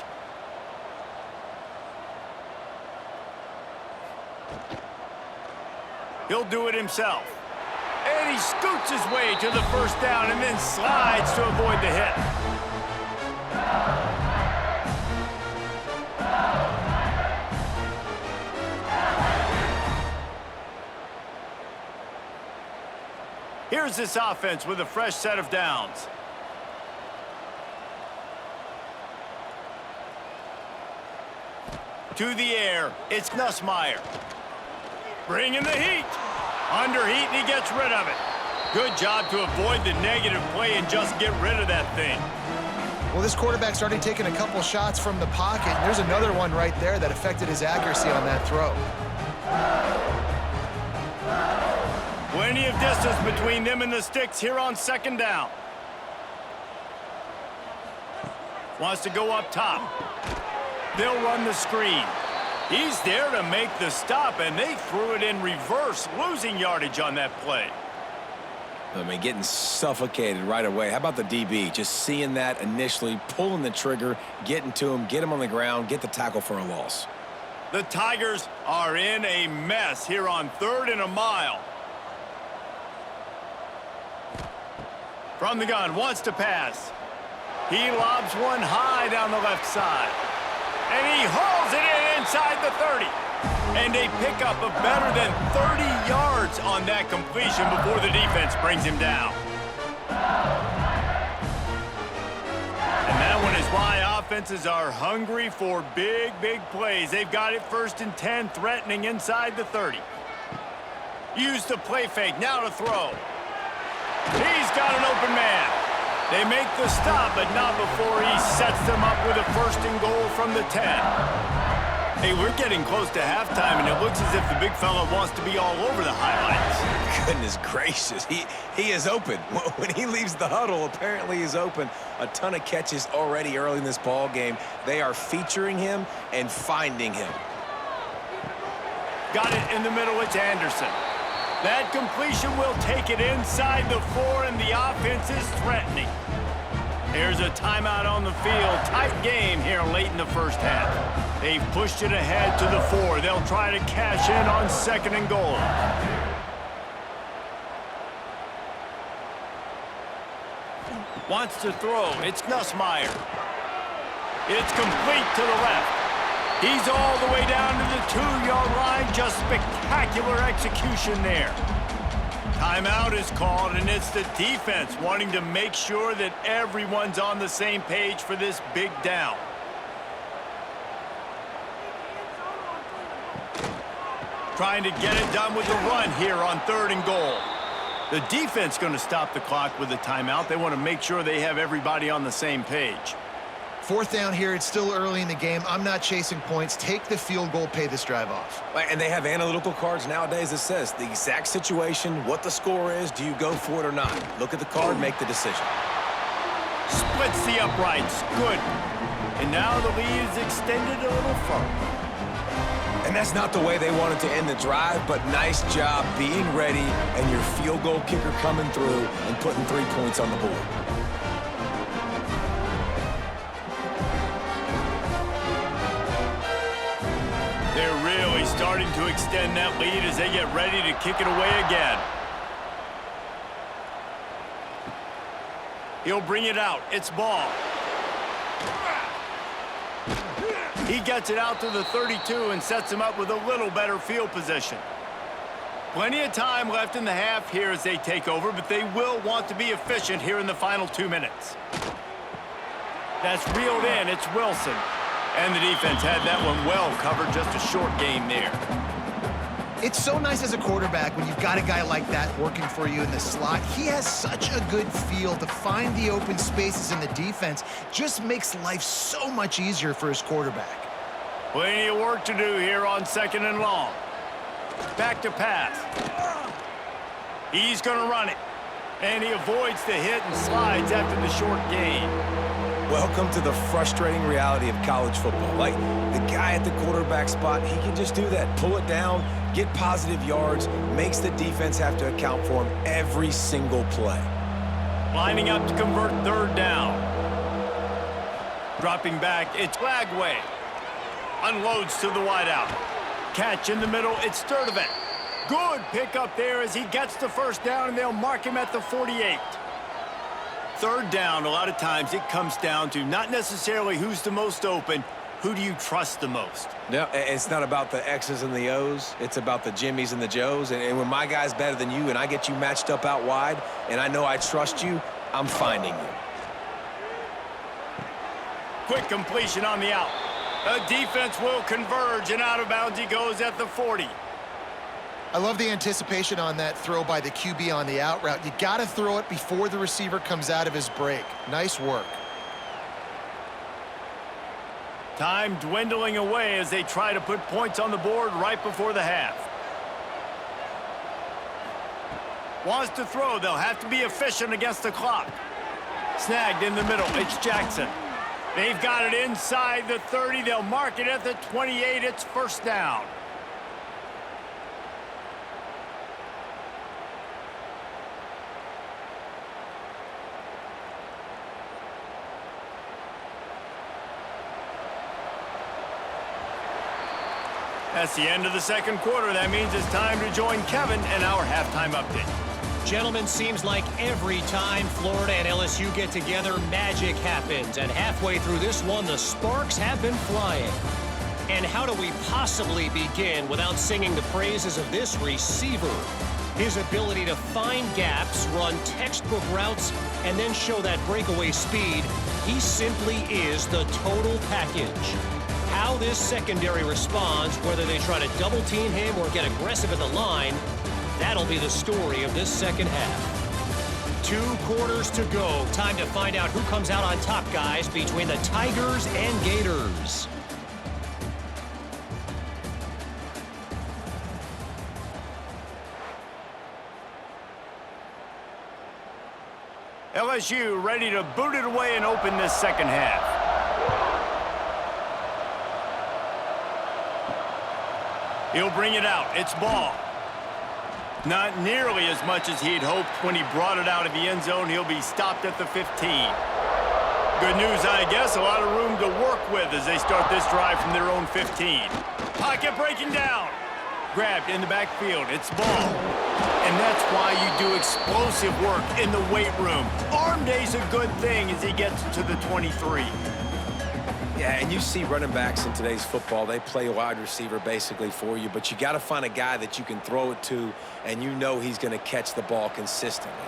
He'll do it himself. And he scoots his way to the first down and then slides to avoid the hit. Here's this offense with a fresh set of downs. To the air, it's Nussmeier. Bringing the heat. Under heat, and he gets rid of it. Good job to avoid the negative play and just get rid of that thing. Well, this quarterback's already taken a couple shots from the pocket, and there's another one right there that affected his accuracy on that throw. Plenty of distance between them and the sticks here on second down. Wants to go up top. They'll run the screen. He's there to make the stop, and they threw it in reverse, losing yardage on that play. I mean, getting suffocated right away. How about the DB? Just seeing that initially, pulling the trigger, getting to him, get him on the ground, get the tackle for a loss. The Tigers are in a mess here on 3rd and a mile. From the gun, wants to pass. He lobs one high down the left side. And he hauls it in inside the 30. And a pickup of better than 30 yards on that completion before the defense brings him down. And that one is why offenses are hungry for big, big plays. They've got it 1st and 10, threatening inside the 30. Use the play fake, now to throw. He's got an open man. They make the stop, but not before he sets them up with a 1st and goal from the 10. Hey, we're getting close to halftime, and it looks as if the big fella wants to be all over the highlights. Goodness gracious, he is open. When he leaves the huddle, apparently he's open. A ton of catches already early in this ball game. They are featuring him and finding him. Got it in the middle, it's Anderson. That completion will take it inside the 4, and the offense is threatening. Here's a timeout on the field. Tight game here late in the first half. They've pushed it ahead to the 4. They'll try to cash in on 2nd and goal. Wants to throw. It's Nussmeier. It's complete to the left. He's all the way down to the 2-yard line. Just spectacular execution there. Timeout is called, and it's the defense wanting to make sure that everyone's on the same page for this big down. Trying to get it done with the run here on 3rd and goal. The defense going to stop the clock with a timeout. They want to make sure they have everybody on the same page. 4th down here. It's still early in the game. I'm not chasing points. Take the field goal, pay this drive off. And they have analytical cards nowadays that says the exact situation, what the score is, do you go for it or not? Look at the card, make the decision. Splits the uprights. Good. And now the lead is extended a little further. And that's not the way they wanted to end the drive, but nice job being ready and your field goal kicker coming through and putting 3 points on the board. They're really starting to extend that lead as they get ready to kick it away again. He'll bring it out. It's ball. He gets it out to the 32 and sets him up with a little better field position. Plenty of time left in the half here as they take over, but they will want to be efficient here in the final 2 minutes. That's reeled in. It's Wilson. And the defense had that one well covered. Just a short game there. It's so nice as a quarterback when you've got a guy like that working for you in the slot. He has such a good feel to find the open spaces in the defense. Just makes life so much easier for his quarterback. Plenty of work to do here on 2nd and long. Back to pass. He's going to run it. And he avoids the hit and slides after the short gain. Welcome to the frustrating reality of college football. Like, the guy at the quarterback spot, he can just do that. Pull it down, get positive yards, makes the defense have to account for him every single play. Lining up to convert 3rd down. Dropping back, it's Lagway. Unloads to the wideout. Catch in the middle, it's Sturdivant. Good pickup there as he gets the first down, and they'll mark him at the 48. Third down, a lot of times it comes down to not necessarily who's the most open, who do you trust the most? No, it's not about the X's and the O's. It's about the Jimmies and the Joes. And when my guy's better than you and I get you matched up out wide and I know I trust you, I'm finding you. Quick completion on the out. The defense will converge, and out of bounds he goes at the 40. I love the anticipation on that throw by the QB on the out route. You got to throw it before the receiver comes out of his break. Nice work. Time dwindling away as they try to put points on the board right before the half. Wants to throw. They'll have to be efficient against the clock. Snagged in the middle. It's Jackson. They've got it inside the 30. They'll mark it at the 28. It's first down. That's the end of the second quarter. That means it's time to join Kevin and our halftime update. Gentlemen, seems like every time Florida and LSU get together, magic happens. And halfway through this one, the sparks have been flying. And how do we possibly begin without singing the praises of this receiver? His ability to find gaps, run textbook routes, and then show that breakaway speed. He simply is the total package. How this secondary responds, whether they try to double-team him or get aggressive at the line, that'll be the story of this second half. 2 quarters to go. Time to find out who comes out on top, guys, between the Tigers and Gators. LSU ready to boot it away and open this second half. He'll bring it out. It's ball. Not nearly as much as he'd hoped when he brought it out of the end zone. He'll be stopped at the 15. Good news, I guess. A lot of room to work with as they start this drive from their own 15. Pocket breaking down. Grabbed in the backfield. It's ball. And that's why you do explosive work in the weight room. Arm day's a good thing as he gets to the 23. Yeah, and you see running backs in today's football, they play wide receiver basically for you, but you got to find a guy that you can throw it to, and you know he's going to catch the ball consistently.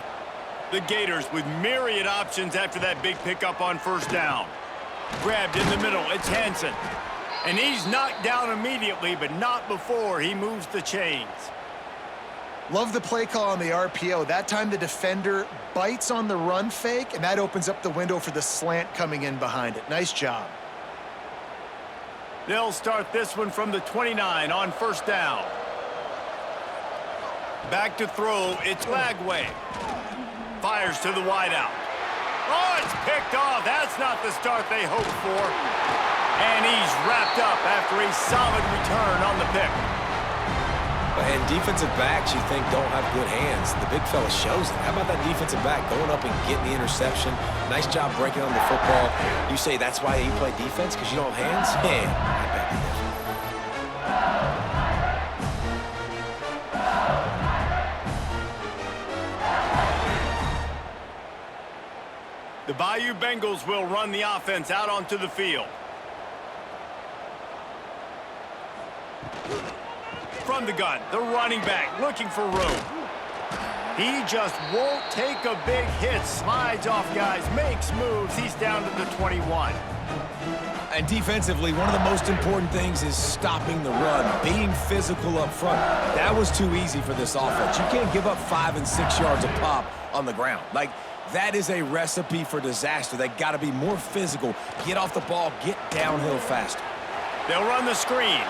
The Gators with myriad options after that big pickup on first down. Grabbed in the middle, it's Hansen. And he's knocked down immediately, but not before he moves the chains. Love the play call on the RPO. That time the defender bites on the run fake, and that opens up the window for the slant coming in behind it. Nice job. They'll start this one from the 29 on first down. Back to throw, it's Lagway. Fires to the wideout. Oh, it's picked off. That's not the start they hoped for. And he's wrapped up after a solid return on the pick. And defensive backs you think don't have good hands. The big fella shows it. How about that defensive back going up and getting the interception? Nice job breaking on the football. You say that's why you play defense, because you don't have hands? Man, I bet you different. The Bayou Bengals will run the offense out onto the field. From the gun, the running back looking for room. He just won't take a big hit. Slides off guys, makes moves. He's down to the 21. And defensively, one of the most important things is stopping the run, being physical up front. That was too easy for this offense. You can't give up 5 and 6 yards a pop on the ground. Like, that is a recipe for disaster. They got to be more physical, get off the ball, get downhill faster. They'll run the screen.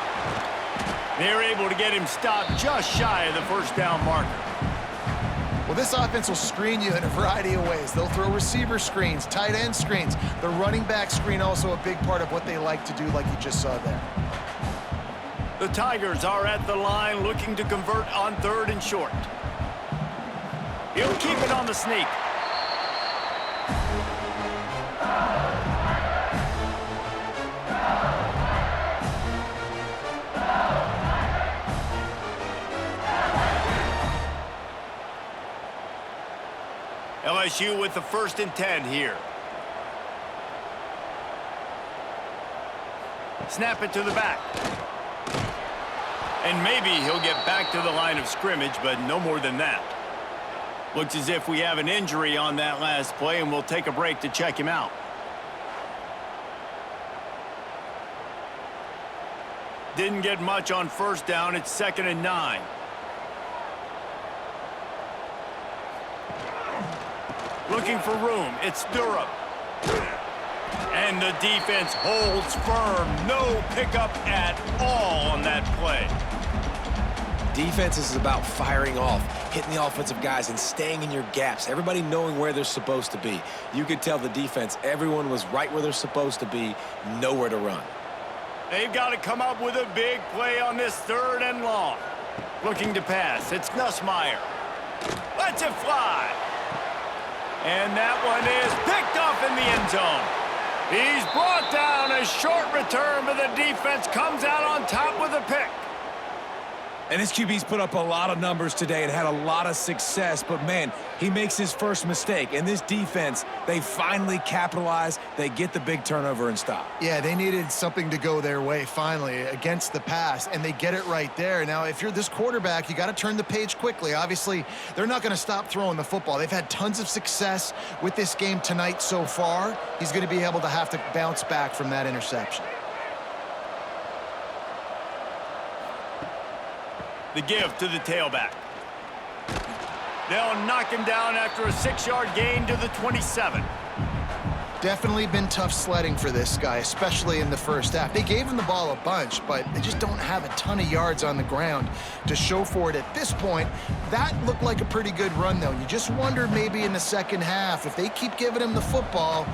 They're able to get him stopped just shy of the first down marker. Well, this offense will screen you in a variety of ways. They'll throw receiver screens, tight end screens. The running back screen also a big part of what they like to do, like you just saw there. The Tigers are at the line looking to convert on 3rd and short. He'll keep it on the sneak. LSU with the 1st and 10 here. Snap it to the back. And maybe he'll get back to the line of scrimmage, but no more than that. Looks as if we have an injury on that last play, and we'll take a break to check him out. Didn't get much on 1st down. It's 2nd and 9. Looking for room. It's Durham. And the defense holds firm. No pickup at all on that play. Defense is about firing off, hitting the offensive guys and staying in your gaps. Everybody knowing where they're supposed to be. You could tell the defense, everyone was right where they're supposed to be, nowhere to run. They've got to come up with a big play on this 3rd and long. Looking to pass. It's Nussmeier. Lets it fly. And that one is picked off in the end zone. He's brought down. A short return, but the defense comes out on top with a pick. And this QB's put up a lot of numbers today and had a lot of success, but man, he makes his first mistake. And this defense, they finally capitalize. They get the big turnover and stop. Yeah, they needed something to go their way finally against the pass, and they get it right there. Now, if you're this quarterback, you got to turn the page quickly. Obviously, they're not going to stop throwing the football. They've had tons of success with this game tonight so far. He's going to be able to have to bounce back from that interception. The give to the tailback. They'll knock him down after a 6-yard gain to the 27. Definitely been tough sledding for this guy, especially in the first half. They gave him the ball a bunch, but they just don't have a ton of yards on the ground to show for it at this point. That looked like a pretty good run, though. You just wondered maybe in the second half, if they keep giving him the football,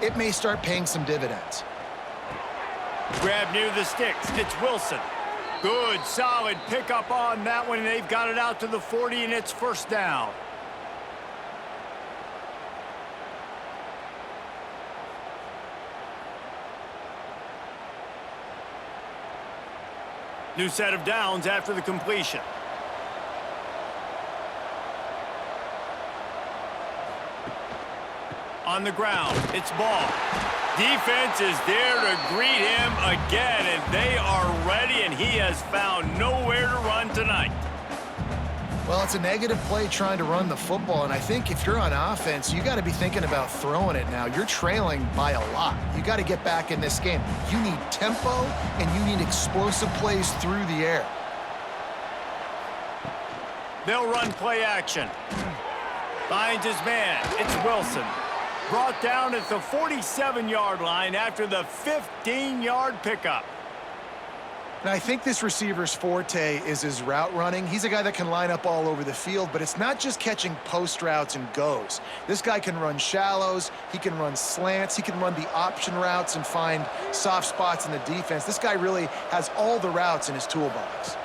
it may start paying some dividends. Grab near the sticks. It's Wilson. Good, solid pickup on that one. They've got it out to the 40, and it's 1st down. New set of downs after the completion. On the ground, it's Ball. Defense is there to greet him again, and they are ready, and he has found nowhere to run tonight. Well, it's a negative play trying to run the football, and I think if you're on offense, you got to be thinking about throwing it now. You're trailing by a lot. You got to get back in this game. You need tempo, and you need explosive plays through the air. They'll run play action. Finds his man. It's Wilson. Brought down at the 47-yard line after the 15-yard pickup. And I think this receiver's forte is his route running. He's a guy that can line up all over the field, but it's not just catching post routes and goes. This guy can run shallows, he can run slants, he can run the option routes and find soft spots in the defense. This guy really has all the routes in his toolbox.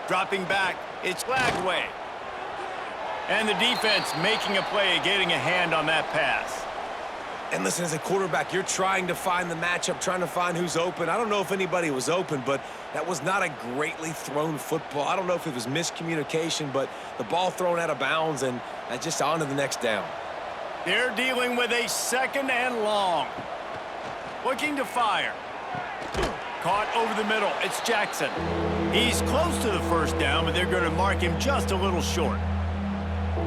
Dropping back, it's Lagway. And the defense making a play, getting a hand on that pass. And listen, as a quarterback, you're trying to find the matchup, trying to find who's open. I don't know if anybody was open, but that was not a greatly thrown football. I don't know if it was miscommunication, but the ball thrown out of bounds and just on to the next down. They're dealing with a 2nd and long. Looking to fire. Caught over the middle. It's Jackson. He's close to the 1st down, but they're going to mark him just a little short.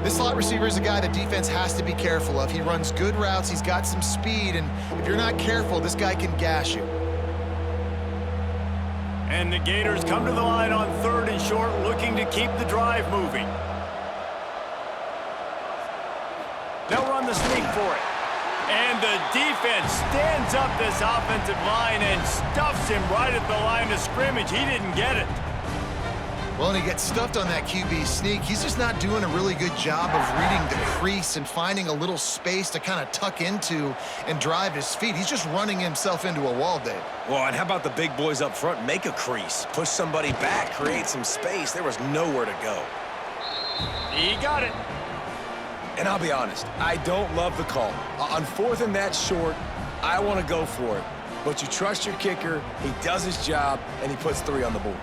This slot receiver is a guy the defense has to be careful of. He runs good routes, he's got some speed, and if you're not careful, this guy can gash you. And the Gators come to the line on 3rd and short, looking to keep the drive moving. They'll run the sneak for it. And the defense stands up this offensive line and stuffs him right at the line of scrimmage. He didn't get it. Well, and he gets stuffed on that QB sneak. He's just not doing a really good job of reading the crease and finding a little space to kind of tuck into and drive his feet. He's just running himself into a wall, Dave. Well, and how about the big boys up front? Make a crease, push somebody back, create some space. There was nowhere to go. He got it. And I'll be honest, I don't love the call. On 4th and that short, I want to go for it. But you trust your kicker, he does his job, and he puts 3 on the board.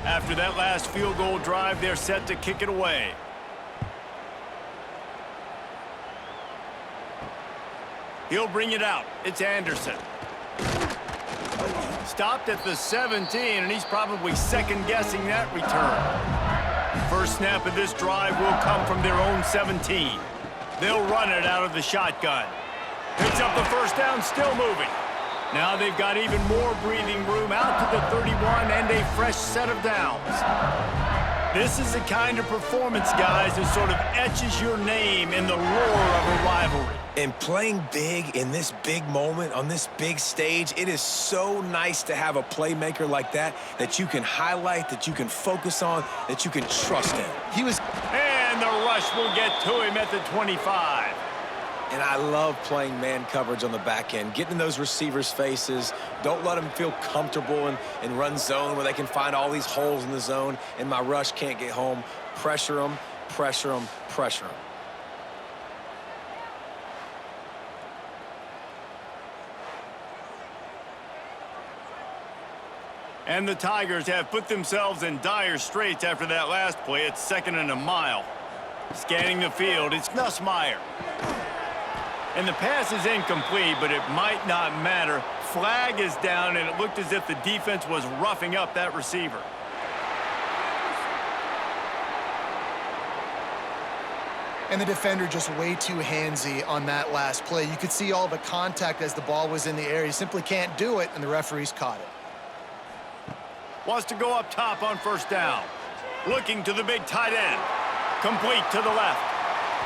After that last field goal drive, they're set to kick it away. He'll bring it out. It's Anderson. Stopped at the 17, and he's probably second-guessing that return. First snap of this drive will come from their own 17. They'll run it out of the shotgun. Picks up the first down, still moving. Now they've got even more breathing room out to the 31 and a fresh set of downs. This is the kind of performance, guys, that sort of etches your name in the roar of a rivalry. And playing big in this big moment, on this big stage, it is so nice to have a playmaker like that you can highlight, that you can focus on, that you can trust in. And the rush will get to him at the 25. And I love playing man coverage on the back end, getting in those receivers' faces. Don't let them feel comfortable in run zone where they can find all these holes in the zone and my rush can't get home. Pressure them, pressure them, pressure them. And the Tigers have put themselves in dire straits after that last play. It's 2nd and a mile. Scanning the field, it's Nussmeier. And the pass is incomplete, but it might not matter. Flag is down, and it looked as if the defense was roughing up that receiver. And the defender just way too handsy on that last play. You could see all the contact as the ball was in the air. He simply can't do it, and the referees caught it. Wants to go up top on first down. Looking to the big tight end. Complete to the left.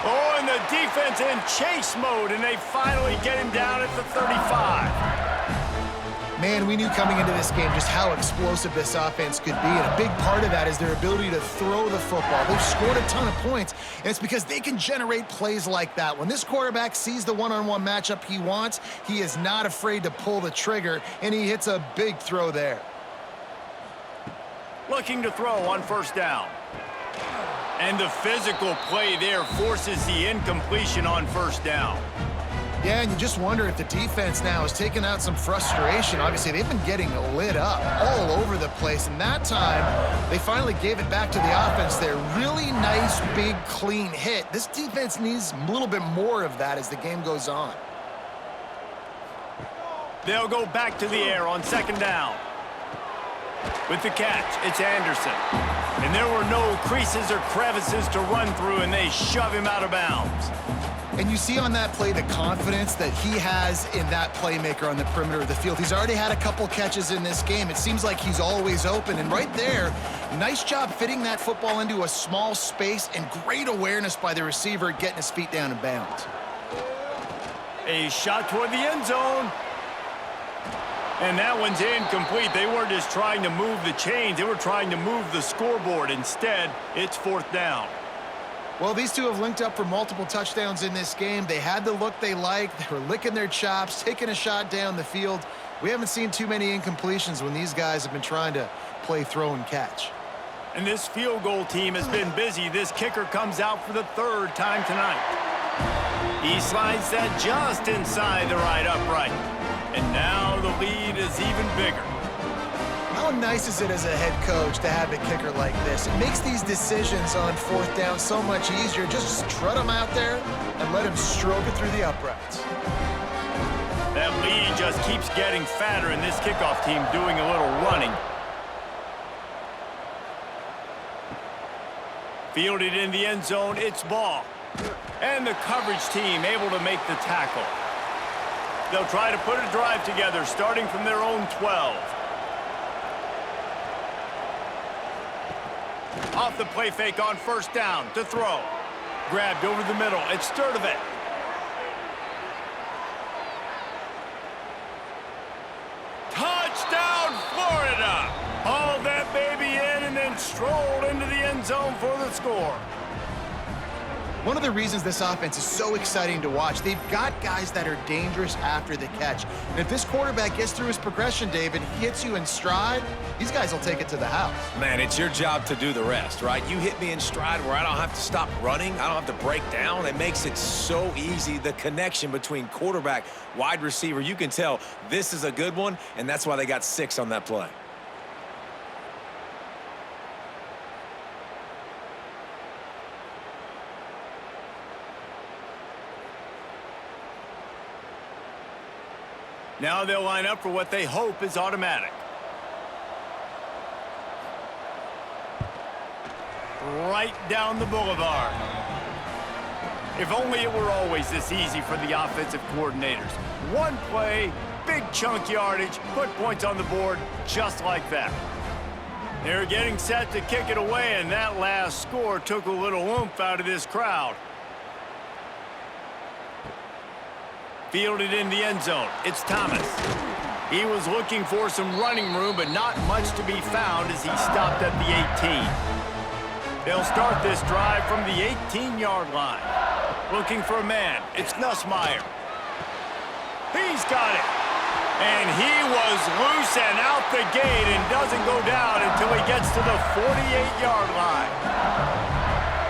Oh, and the defense in chase mode, and they finally get him down at the 35. Man, we knew coming into this game just how explosive this offense could be, and a big part of that is their ability to throw the football. They've scored a ton of points, and it's because they can generate plays like that. When this quarterback sees the one-on-one matchup he wants, he is not afraid to pull the trigger, and he hits a big throw there. Looking to throw on first down. And the physical play there forces the incompletion on first down. Yeah, and you just wonder if the defense now is taking out some frustration. Obviously, they've been getting lit up all over the place, and that time, they finally gave it back to the offense there. Really nice, big, clean hit. This defense needs a little bit more of that as the game goes on. They'll go back to the air on second down. With the catch, it's Anderson. And there were no creases or crevices to run through, and they shove him out of bounds. And you see on that play the confidence that he has in that playmaker on the perimeter of the field. He's already had a couple catches in this game. It seems like he's always open. And right there, nice job fitting that football into a small space, and great awareness by the receiver getting his feet down in bounds. A shot toward the end zone. And that one's incomplete. They weren't just trying to move the chains. They were trying to move the scoreboard. Instead, it's fourth down. Well, these two have linked up for multiple touchdowns in this game. They had the look they liked. They were licking their chops, taking a shot down the field. We haven't seen too many incompletions when these guys have been trying to play throw and catch. And this field goal team has been busy. This kicker comes out for the third time tonight. He slides that just inside the right upright. And now the lead is even bigger. How nice is it as a head coach to have a kicker like this? It makes these decisions on fourth down so much easier. Just trot him out there and let him stroke it through the uprights. That lead just keeps getting fatter, and this kickoff team doing a little running. Fielded in the end zone, it's ball. And the coverage team able to make the tackle. They'll try to put a drive together, starting from their own 12. Off the play fake on first down to throw. Grabbed over the middle. It's Sturdivant. Touchdown, Florida! Hauled that baby in and then strolled into the end zone for the score. One of the reasons this offense is so exciting to watch, they've got guys that are dangerous after the catch. And if this quarterback gets through his progression, David, he hits you in stride, these guys will take it to the house. Man, it's your job to do the rest, right? You hit me in stride where I don't have to stop running. I don't have to break down. It makes it so easy. The connection between quarterback, wide receiver, you can tell this is a good one, and that's why they got 6 on that play. Now they'll line up for what they hope is automatic. Right down the boulevard. If only it were always this easy for the offensive coordinators. One play, big chunk yardage, put points on the board just like that. They're getting set to kick it away, and that last score took a little oomph out of this crowd. Fielded in the end zone. It's Thomas. He was looking for some running room, but not much to be found as he stopped at the 18. They'll start this drive from the 18-yard line. Looking for a man. It's Nussmeier. He's got it. And he was loose and out the gate and doesn't go down until he gets to the 48-yard line.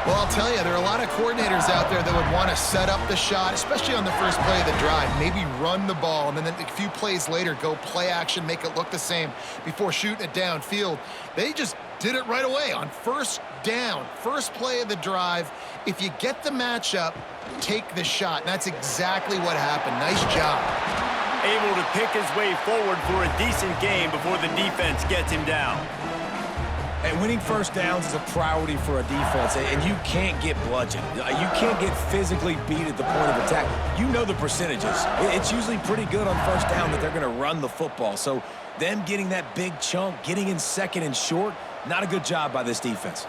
Well, I'll tell you, there are a lot of coordinators out there that would want to set up the shot, especially on the first play of the drive, maybe run the ball, and then a few plays later go play action, make it look the same before shooting it downfield. They just did it right away on first down, first play of the drive. If you get the matchup, take the shot. And that's exactly what happened. Nice job. Able to pick his way forward for a decent game before the defense gets him down. And winning first downs is a priority for a defense, and you can't get bludgeoned. You can't get physically beat at the point of attack. You know the percentages. It's usually pretty good on first down that they're going to run the football. So them getting that big chunk, getting in second and short, not a good job by this defense.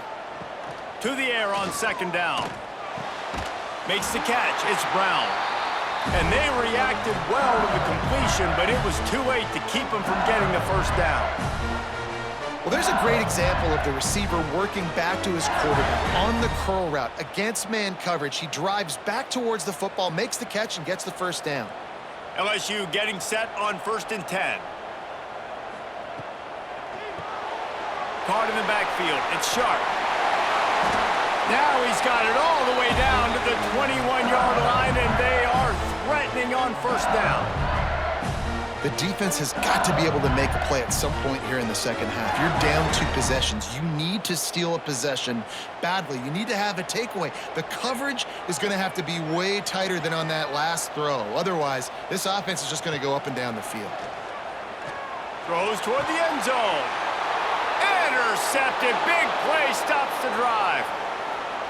To the air on second down. Makes the catch. It's Brown. And they reacted well to the completion, but it was too late to keep him from getting the first down. Well, there's a great example of the receiver working back to his quarterback on the curl route against man coverage. He drives back towards the football, makes the catch, and gets the first down. LSU getting set on 1st and 10. Caught in the backfield. It's Sharp. Now he's got it all the way down to the 21-yard line, and they are threatening on first down. The defense has got to be able to make a play at some point here in the second half. You're down 2 possessions. You need to steal a possession badly. You need to have a takeaway. The coverage is going to have to be way tighter than on that last throw. Otherwise, this offense is just going to go up and down the field. Throws toward the end zone. Intercepted. Big play stops the drive.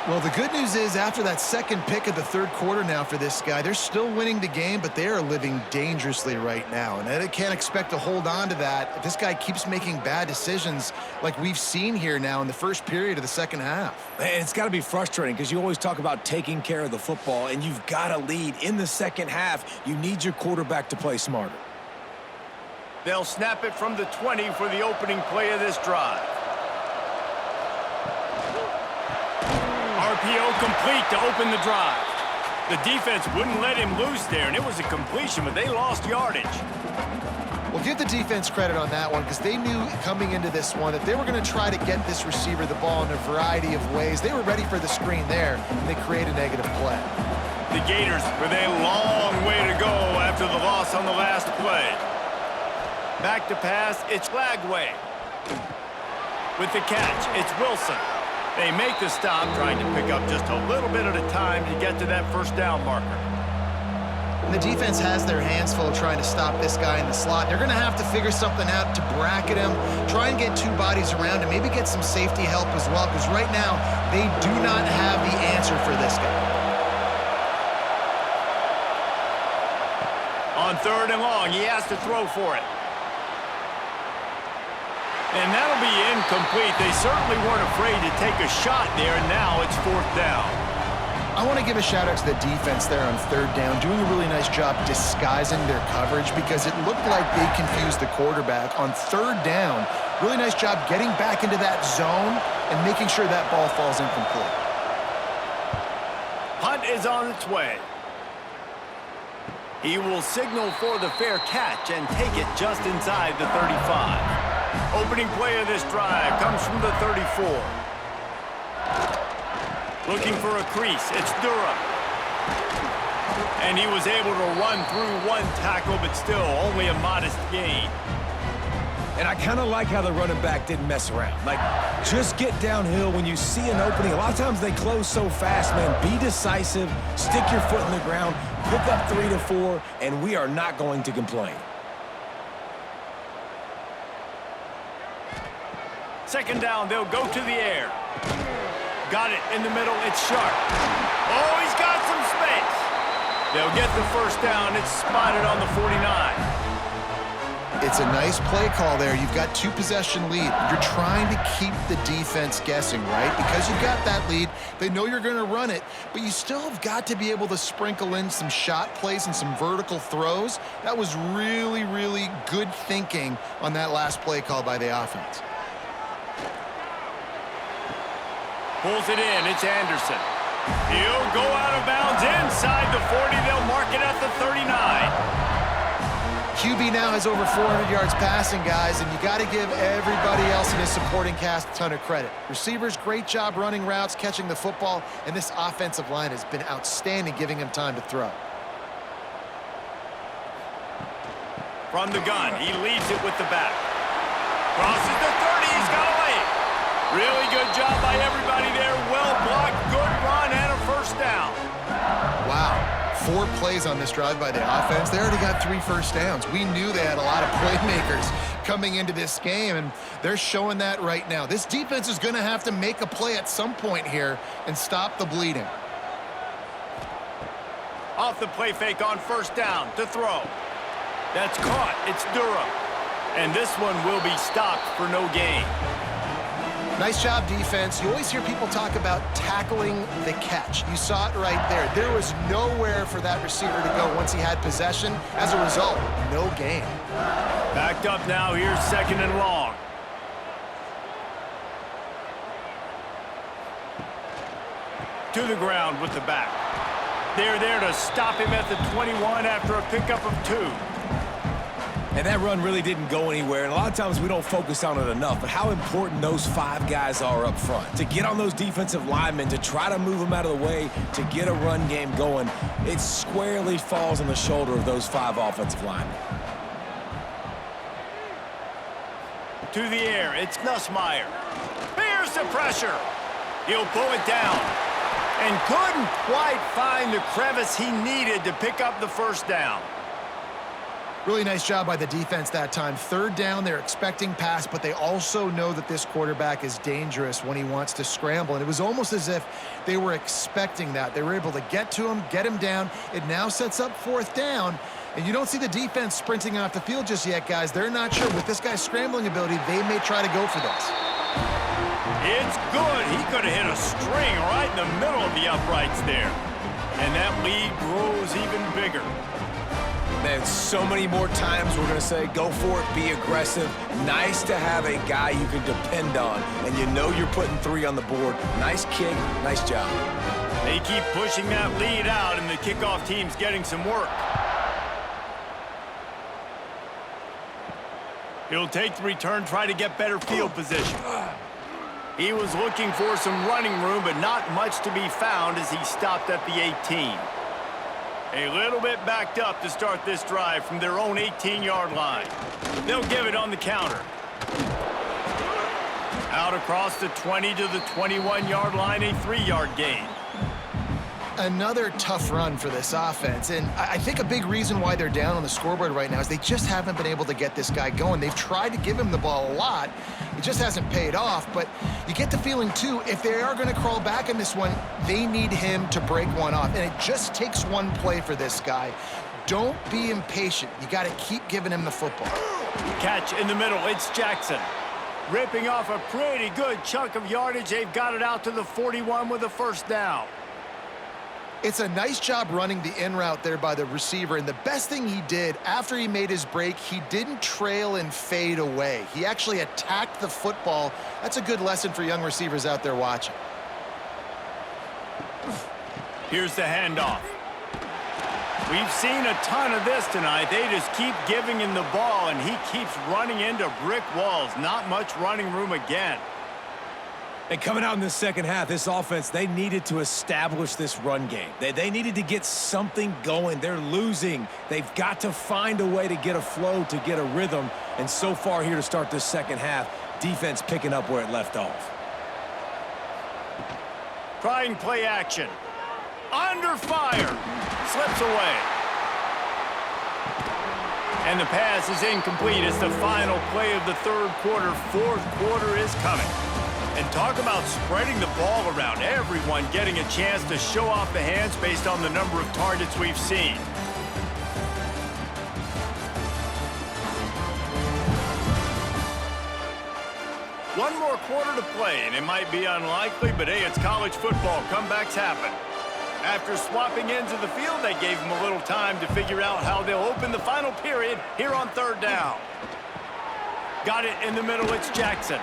Well, the good news is after that second pick of the third quarter now for this guy, they're still winning the game, but they are living dangerously right now. And they can't expect to hold on to that if this guy keeps making bad decisions like we've seen here now in the first period of the second half. And it's got to be frustrating because you always talk about taking care of the football, and you've got to lead in the second half. You need your quarterback to play smarter. They'll snap it from the 20 for the opening play of this drive. RPO complete to open the drive. The defense wouldn't let him loose there, and it was a completion, but they lost yardage. Well, give the defense credit on that one because they knew coming into this one that they were going to try to get this receiver the ball in a variety of ways. They were ready for the screen there, and they create a negative play. The Gators with a long way to go after the loss on the last play. Back to pass, it's Lagway. With the catch, it's Wilson. They make the stop, trying to pick up just a little bit at a time to get to that first down marker. And the defense has their hands full trying to stop this guy in the slot. They're going to have to figure something out to bracket him, try and get 2 bodies around him, maybe get some safety help as well, because right now they do not have the answer for this guy. On 3rd and long, he has to throw for it. And that'll be incomplete. They certainly weren't afraid to take a shot there, and now it's 4th down. I want to give a shout-out to the defense there on 3rd down, doing a really nice job disguising their coverage because it looked like they confused the quarterback. On 3rd down, really nice job getting back into that zone and making sure that ball falls incomplete. Hunt is on its way. He will signal for the fair catch and take it just inside the 35. Opening play of this drive comes from the 34. Looking for a crease, it's Durham. And he was able to run through 1 tackle, but still only a modest gain. And I kind of like how the running back didn't mess around. Like, just get downhill when you see an opening. A lot of times they close so fast, man. Be decisive, stick your foot in the ground, pick up 3 to 4, and we are not going to complain. Second down, they'll go to the air. Got it in the middle, it's Sharp. Oh, he's got some space. They'll get the first down. It's spotted on the 49. It's a nice play call there. You've got 2-possession lead. You're trying to keep the defense guessing, right? Because you've got that lead, they know you're going to run it, but you still have got to be able to sprinkle in some shot plays and some vertical throws. That was really, really good thinking on that last play call by the offense. Pulls it in. It's Anderson. He'll go out of bounds inside the 40. They'll mark it at the 39. QB now has over 400 yards passing, guys, and you got to give everybody else in his supporting cast a ton of credit. Receivers, great job running routes, catching the football, and this offensive line has been outstanding, giving him time to throw. From the gun, he leaves it with the back. Crosses the 30. He's got away. Really good job by everybody there. Well blocked, good run, and a first down. Wow. 4 plays on this drive by the offense. They already got 3 first downs. We knew they had a lot of playmakers coming into this game, and they're showing that right now. This defense is going to have to make a play at some point here and stop the bleeding. Off the play fake on first down to throw. That's caught. It's Durham. And this one will be stopped for no gain. Nice job, defense. You always hear people talk about tackling the catch. You saw it right there. There was nowhere for that receiver to go once he had possession. As a result, no gain. Backed up now. Here's second and long. To the ground with the back. They're there to stop him at the 21 after a pickup of 2. And that run really didn't go anywhere, and a lot of times we don't focus on it enough, but how important those 5 guys are up front. To get on those defensive linemen, to try to move them out of the way, to get a run game going, it squarely falls on the shoulder of those 5 offensive linemen. To the air, it's Nussmeier. Here's the pressure. He'll pull it down. And couldn't quite find the crevice he needed to pick up the first down. Really nice job by the defense that time. Third down, they're expecting pass, but they also know that this quarterback is dangerous when he wants to scramble. And it was almost as if they were expecting that. They were able to get to him, get him down. It now sets up 4th down. And you don't see the defense sprinting off the field just yet, guys. They're not sure. With this guy's scrambling ability, they may try to go for this. It's good. He could have hit a string right in the middle of the uprights there. And that lead grows even bigger. Man, so many more times we're going to say, go for it, be aggressive. Nice to have a guy you can depend on, and you know you're putting 3 on the board. Nice kick, nice job. They keep pushing that lead out, and the kickoff team's getting some work. He'll take the return, try to get better field position. He was looking for some running room, but not much to be found as he stopped at the 18. A little bit backed up to start this drive from their own 18-yard line. They'll give it on the counter. Out across the 20 to the 21-yard line, a 3-yard gain. Another tough run for this offense, and I think a big reason why they're down on the scoreboard right now is they just haven't been able to get this guy going. They've tried to give him the ball a lot. It just hasn't paid off, but you get the feeling, too, if they are going to crawl back in this one, they need him to break one off, and it just takes one play for this guy. Don't be impatient. You got to keep giving him the football. Catch in the middle. It's Jackson. Ripping off a pretty good chunk of yardage. They've got it out to the 41 with a first down. It's a nice job running the in route there by the receiver, and the best thing he did after he made his break, he didn't trail and fade away. He actually attacked the football. That's a good lesson for young receivers out there watching. Here's the handoff. We've seen a ton of this tonight. They just keep giving him the ball, and he keeps running into brick walls. Not much running room again. And coming out in the second half, this offense, they needed to establish this run game. They needed to get something going. They're losing. They've got to find a way to get a flow, to get a rhythm. And so far here to start this second half, defense picking up where it left off. Trying play action. Under fire. Slips away. And the pass is incomplete. It's the final play of the third quarter. Fourth quarter is coming. And talk about spreading the ball around. Everyone getting a chance to show off the hands based on the number of targets we've seen. One more quarter to play, and it might be unlikely, but hey, it's college football. Comebacks happen. After swapping ends of the field, they gave them a little time to figure out how they'll open the final period here on third down. Got it in the middle, it's Jackson.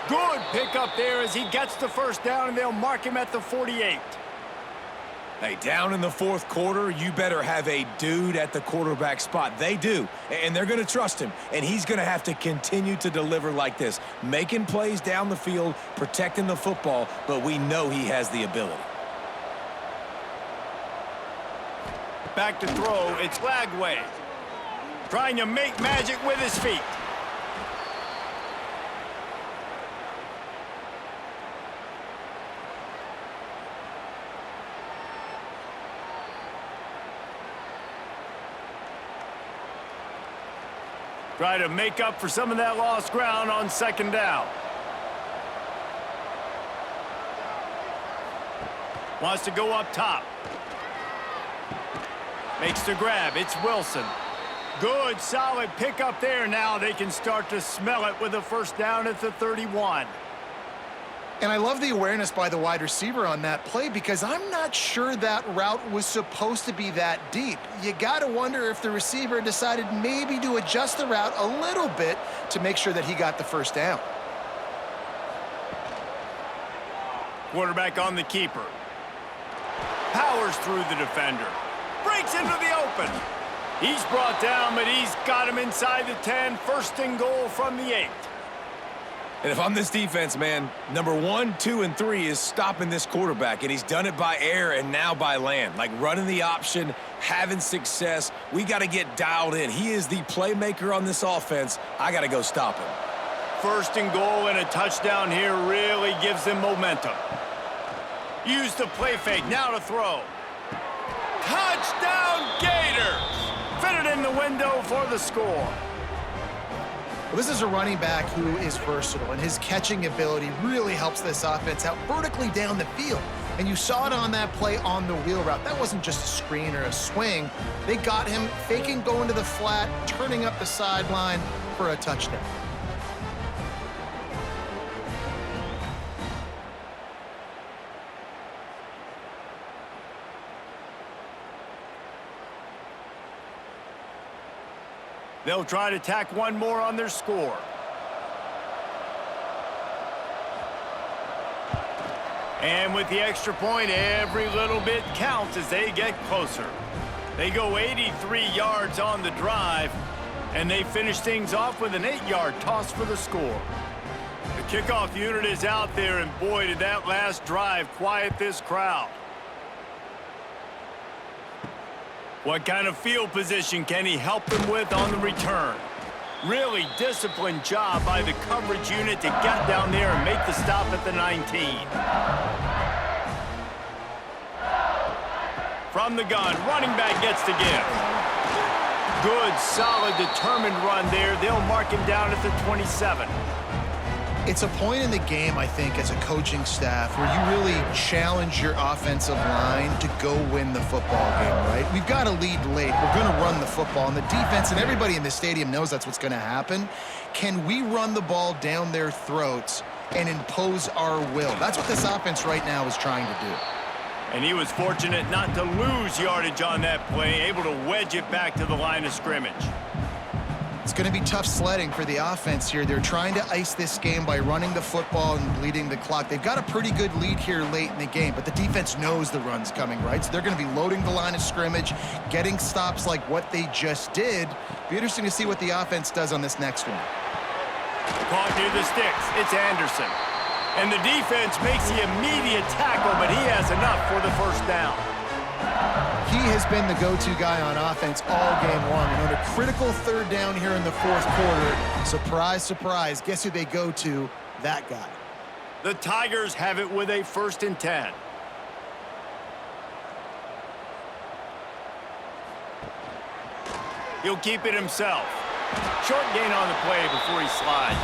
Good pickup there as he gets the first down, and they'll mark him at the 48. Hey, down in the fourth quarter, you better have a dude at the quarterback spot. They do, and they're going to trust him, and he's going to have to continue to deliver like this, making plays down the field, protecting the football, but we know he has the ability. Back to throw, it's Flagway. Trying to make magic with his feet. Try to make up for some of that lost ground on second down. Wants to go up top. Makes the grab. It's Wilson. Good, solid pickup there. Now they can start to smell it with a first down at the 31. And I love the awareness by the wide receiver on that play because I'm not sure that route was supposed to be that deep. You got to wonder if the receiver decided maybe to adjust the route a little bit to make sure that he got the first down. Quarterback on the keeper. Powers through the defender. Breaks into the open. He's brought down, but he's got him inside the 10. First and goal from the 8. And if I'm this defense, man, number 1, 2, and 3 is stopping this quarterback, and he's done it by air and now by land. Like running the option, having success. We got to get dialed in. He is the playmaker on this offense. I got to go stop him. First and goal and a touchdown here really gives them momentum. Use the play fake, now to throw. Touchdown Gators! Fitted in the window for the score. Well, this is a running back who is versatile, and his catching ability really helps this offense out vertically down the field. And you saw it on that play on the wheel route. That wasn't just a screen or a swing. They got him faking going to the flat, turning up the sideline for a touchdown. They'll try to tack one more on their score. And with the extra point, every little bit counts as they get closer. They go 83 yards on the drive, and they finish things off with an 8-yard toss for the score. The kickoff unit is out there, and boy, did that last drive quiet this crowd. What kind of field position can he help them with on the return? Really disciplined job by the coverage unit to get down there and make the stop at the 19. From the gun, running back gets to give. Good, solid, determined run there. They'll mark him down at the 27. It's a point in the game, I think, as a coaching staff where you really challenge your offensive line to go win the football game, right? We've got to lead late. We're going to run the football, and the defense and everybody in the stadium knows that's what's going to happen. Can we run the ball down their throats and impose our will? That's what this offense right now is trying to do. And he was fortunate not to lose yardage on that play, able to wedge it back to the line of scrimmage. It's going to be tough sledding for the offense here. They're trying to ice this game by running the football and bleeding the clock. They've got a pretty good lead here late in the game, but the defense knows the run's coming, right? So they're going to be loading the line of scrimmage, getting stops like what they just did. Be interesting to see what the offense does on this next one. Caught near the sticks. It's Anderson. And the defense makes the immediate tackle, but he has enough for the first down. He has been the go-to guy on offense all game long. And on a critical third down here in the fourth quarter, surprise, surprise, guess who they go to? That guy. The Tigers have it with a 1st and 10. He'll keep it himself. Short gain on the play before he slides.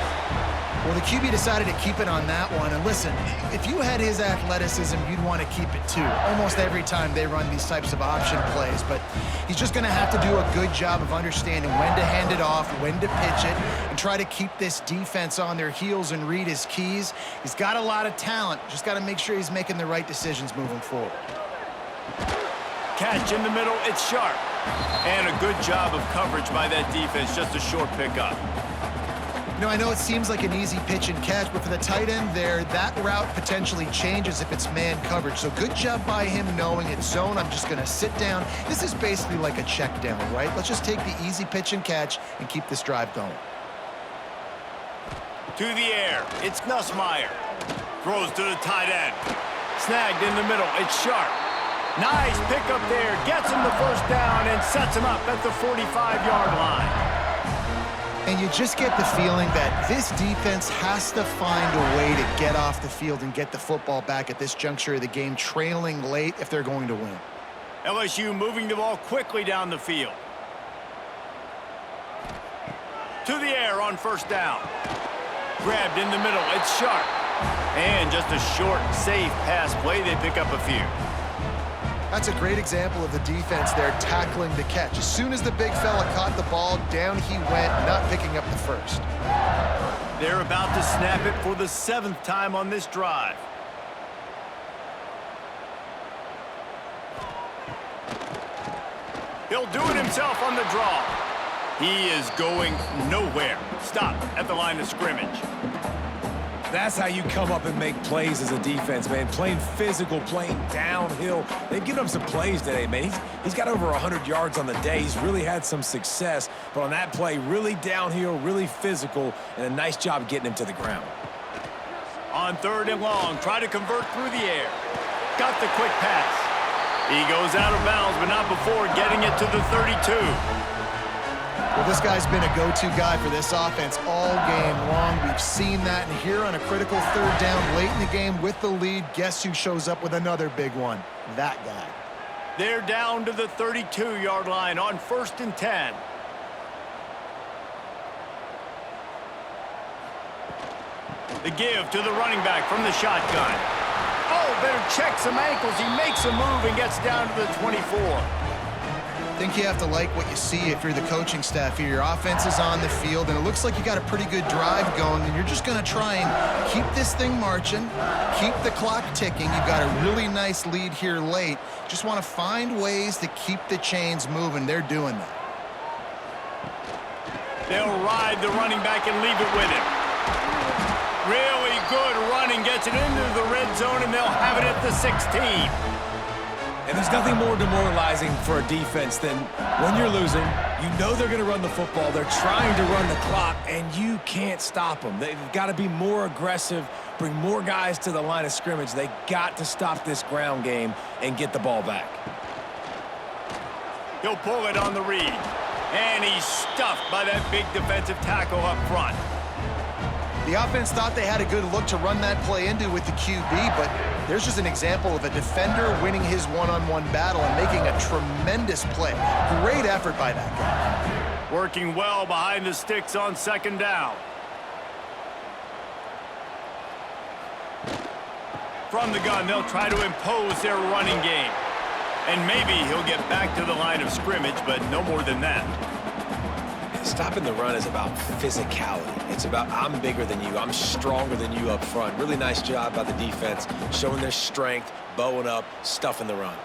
Well, the QB decided to keep it on that one. And listen, if you had his athleticism, you'd want to keep it too. Almost every time they run these types of option plays. But he's just going to have to do a good job of understanding when to hand it off, when to pitch it, and try to keep this defense on their heels and read his keys. He's got a lot of talent. Just got to make sure he's making the right decisions moving forward. Catch in the middle, it's sharp. And a good job of coverage by that defense, just a short pickup. You know, I know it seems like an easy pitch and catch, but for the tight end there, that route potentially changes if it's man coverage. So good job by him knowing it's zone. I'm just going to sit down. This is basically like a check down, right? Let's just take the easy pitch and catch and keep this drive going. To the air, it's Nussmeier. Throws to the tight end. Snagged in the middle, it's Sharp. Nice pickup there, gets him the first down and sets him up at the 45-yard line. And you just get the feeling that this defense has to find a way to get off the field and get the football back at this juncture of the game, trailing late if they're going to win. LSU moving the ball quickly down the field. To the air on first down. Grabbed in the middle, it's Sharp. And just a short, safe pass play, they pick up a few. That's a great example of the defense there tackling the catch. As soon as the big fella caught the ball, down he went, not picking up the first. They're about to snap it for the 7th time on this drive. He'll do it himself on the draw. He is going nowhere. Stop at the line of scrimmage. That's how you come up and make plays as a defense, man. Playing physical, playing downhill. They've given him some plays today, man. He's got over 100 yards on the day. He's really had some success. But on that play, really downhill, really physical, and a nice job getting him to the ground. On 3rd and long, try to convert through the air. Got the quick pass. He goes out of bounds, but not before getting it to the 32. Well, this guy's been a go-to guy for this offense all game long. We've seen that, and here on a critical 3rd down late in the game with the lead, guess who shows up with another big one? That guy. They're down to the 32-yard line on 1st and 10. The give to the running back from the shotgun. Oh, better check some ankles. He makes a move and gets down to the 24. I think you have to like what you see if you're the coaching staff here. Your offense is on the field, and it looks like you got a pretty good drive going, and you're just going to try and keep this thing marching, keep the clock ticking. You've got a really nice lead here late. Just want to find ways to keep the chains moving. They're doing that. They'll ride the running back and leave it with him. Really good running, gets it into the red zone, and they'll have it at the 16. And there's nothing more demoralizing for a defense than when you're losing, you know they're going to run the football, they're trying to run the clock, and you can't stop them. They've got to be more aggressive, bring more guys to the line of scrimmage. They got to stop this ground game and get the ball back. He'll pull it on the read, and he's stuffed by that big defensive tackle up front. The offense thought they had a good look to run that play into with the QB, but there's just an example of a defender winning his one-on-one battle and making a tremendous play. Great effort by that guy. Working well behind the sticks on 2nd down. From the gun, they'll try to impose their running game. And maybe he'll get back to the line of scrimmage, but no more than that. Stopping the run is about physicality. It's about I'm bigger than you, I'm stronger than you up front. Really nice job by the defense, showing their strength, bowing up, stuffing the run.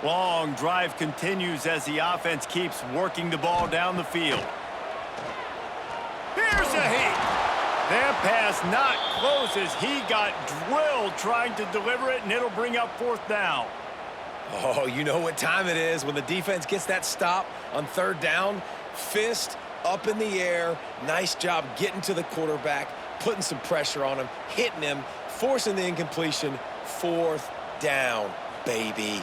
Long drive continues as the offense keeps working the ball down the field. Here's a hit. That pass not close as he got drilled trying to deliver it, and it'll bring up 4th down. Oh, you know what time it is when the defense gets that stop on 3rd down. Fist up in the air. Nice job getting to the quarterback, putting some pressure on him, hitting him, forcing the incompletion. 4th down, baby.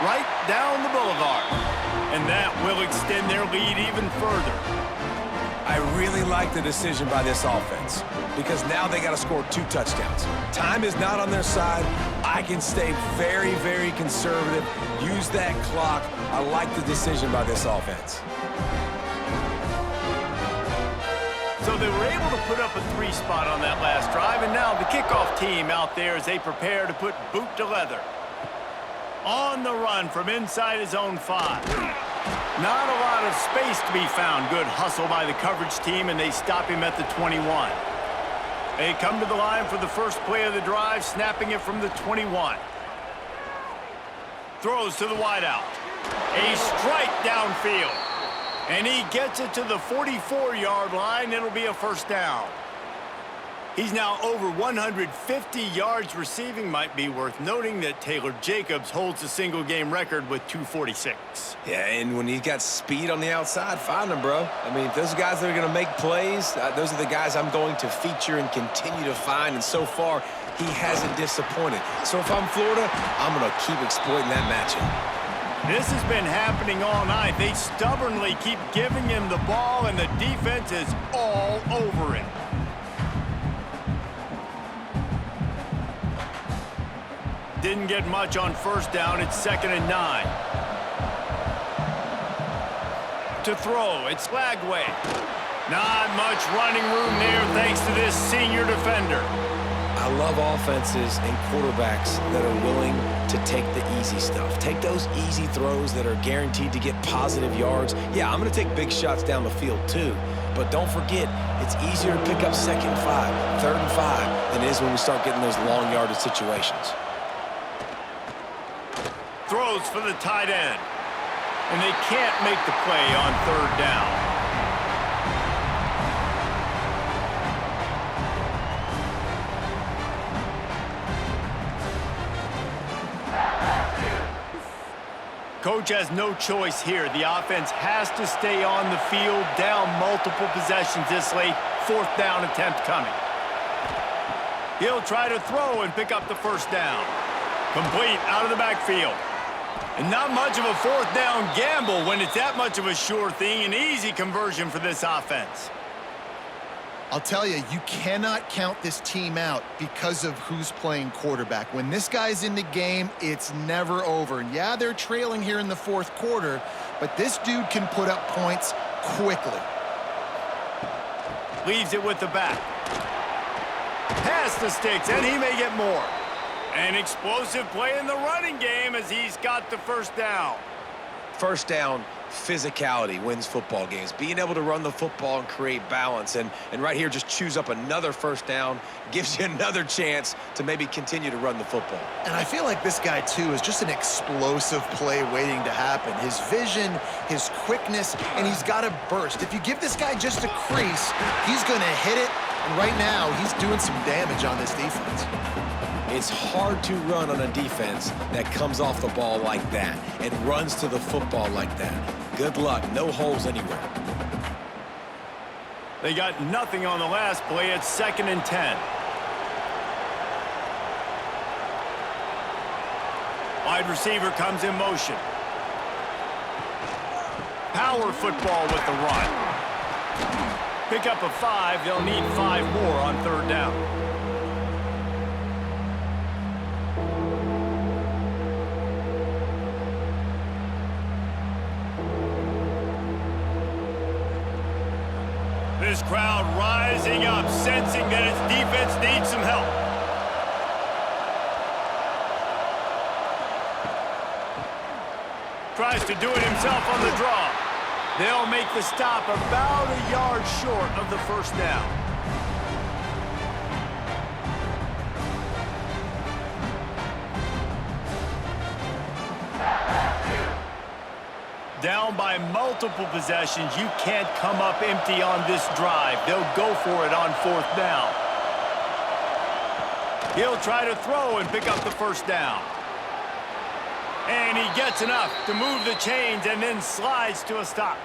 Right down the boulevard. And that will extend their lead even further. I really like the decision by this offense because now they got to score 2 touchdowns. Time is not on their side. I can stay very, very conservative. Use that clock. I like the decision by this offense. So they were able to put up a 3 spot on that last drive, and now the kickoff team out there as they prepare to put boot to leather. On the run from inside his own 5. Not a lot of space to be found. Good hustle by the coverage team, and they stop him at the 21. They come to the line for the first play of the drive, snapping it from the 21. Throws to the wideout. A strike downfield. And he gets it to the 44-yard line. It'll be a first down. He's now over 150 yards receiving. Might be worth noting that Taylor Jacobs holds the single-game record with 246. Yeah, and when he's got speed on the outside, find him, bro. I mean, those guys that are going to make plays, those are the guys I'm going to feature and continue to find. And so far, he hasn't disappointed. So if I'm Florida, I'm going to keep exploiting that matchup. This has been happening all night. They stubbornly keep giving him the ball, and the defense is all over him. Didn't get much on first down. It's 2nd and 9. To throw, it's Lagway. Not much running room there thanks to this senior defender. I love offenses and quarterbacks that are willing to take the easy stuff. Take those easy throws that are guaranteed to get positive yards. Yeah, I'm going to take big shots down the field too. But don't forget, it's easier to pick up 2nd and 5, 3rd and 5 than it is when we start getting those long yardage situations. Throws for the tight end. And they can't make the play on 3rd down. Coach has no choice here. The offense has to stay on the field, down multiple possessions this late. 4th down attempt coming. He'll try to throw and pick up the first down. Complete out of the backfield. And not much of a 4th down gamble when it's that much of a sure thing. An easy conversion for this offense. I'll tell you, you cannot count this team out because of who's playing quarterback. When this guy's in the game, it's never over. And yeah, they're trailing here in the 4th quarter, but this dude can put up points quickly. Leaves it with the back. Pass the sticks, and he may get more. An explosive play in the running game as he's got the first down. First down, physicality wins football games. Being able to run the football and create balance. And right here, just choose up another first down, gives you another chance to maybe continue to run the football. And I feel like this guy, too, is just an explosive play waiting to happen. His vision, his quickness, and he's got a burst. If you give this guy just a crease, he's going to hit it. And right now, he's doing some damage on this defense. It's hard to run on a defense that comes off the ball like that and runs to the football like that. Good luck. No holes anywhere. They got nothing on the last play. It's 2nd and 10. Wide receiver comes in motion. Power football with the run. Pick up a 5. They'll need 5 more on 3rd down. This crowd rising up, sensing that its defense needs some help. Tries to do it himself on the draw. They'll make the stop about a yard short of the first down. Down by multiple possessions, you can't come up empty on this drive. They'll go for it on 4th down. He'll try to throw and pick up the first down. And he gets enough to move the chains and then slides to a stop.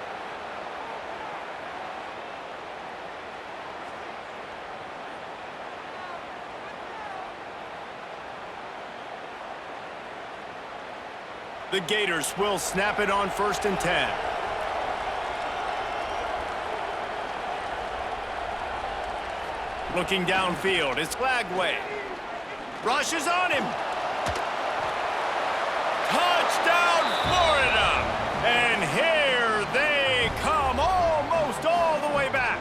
The Gators will snap it on 1st and 10. Looking downfield, it's Flagway. Rushes on him. Touchdown, Florida! And here they come, almost all the way back.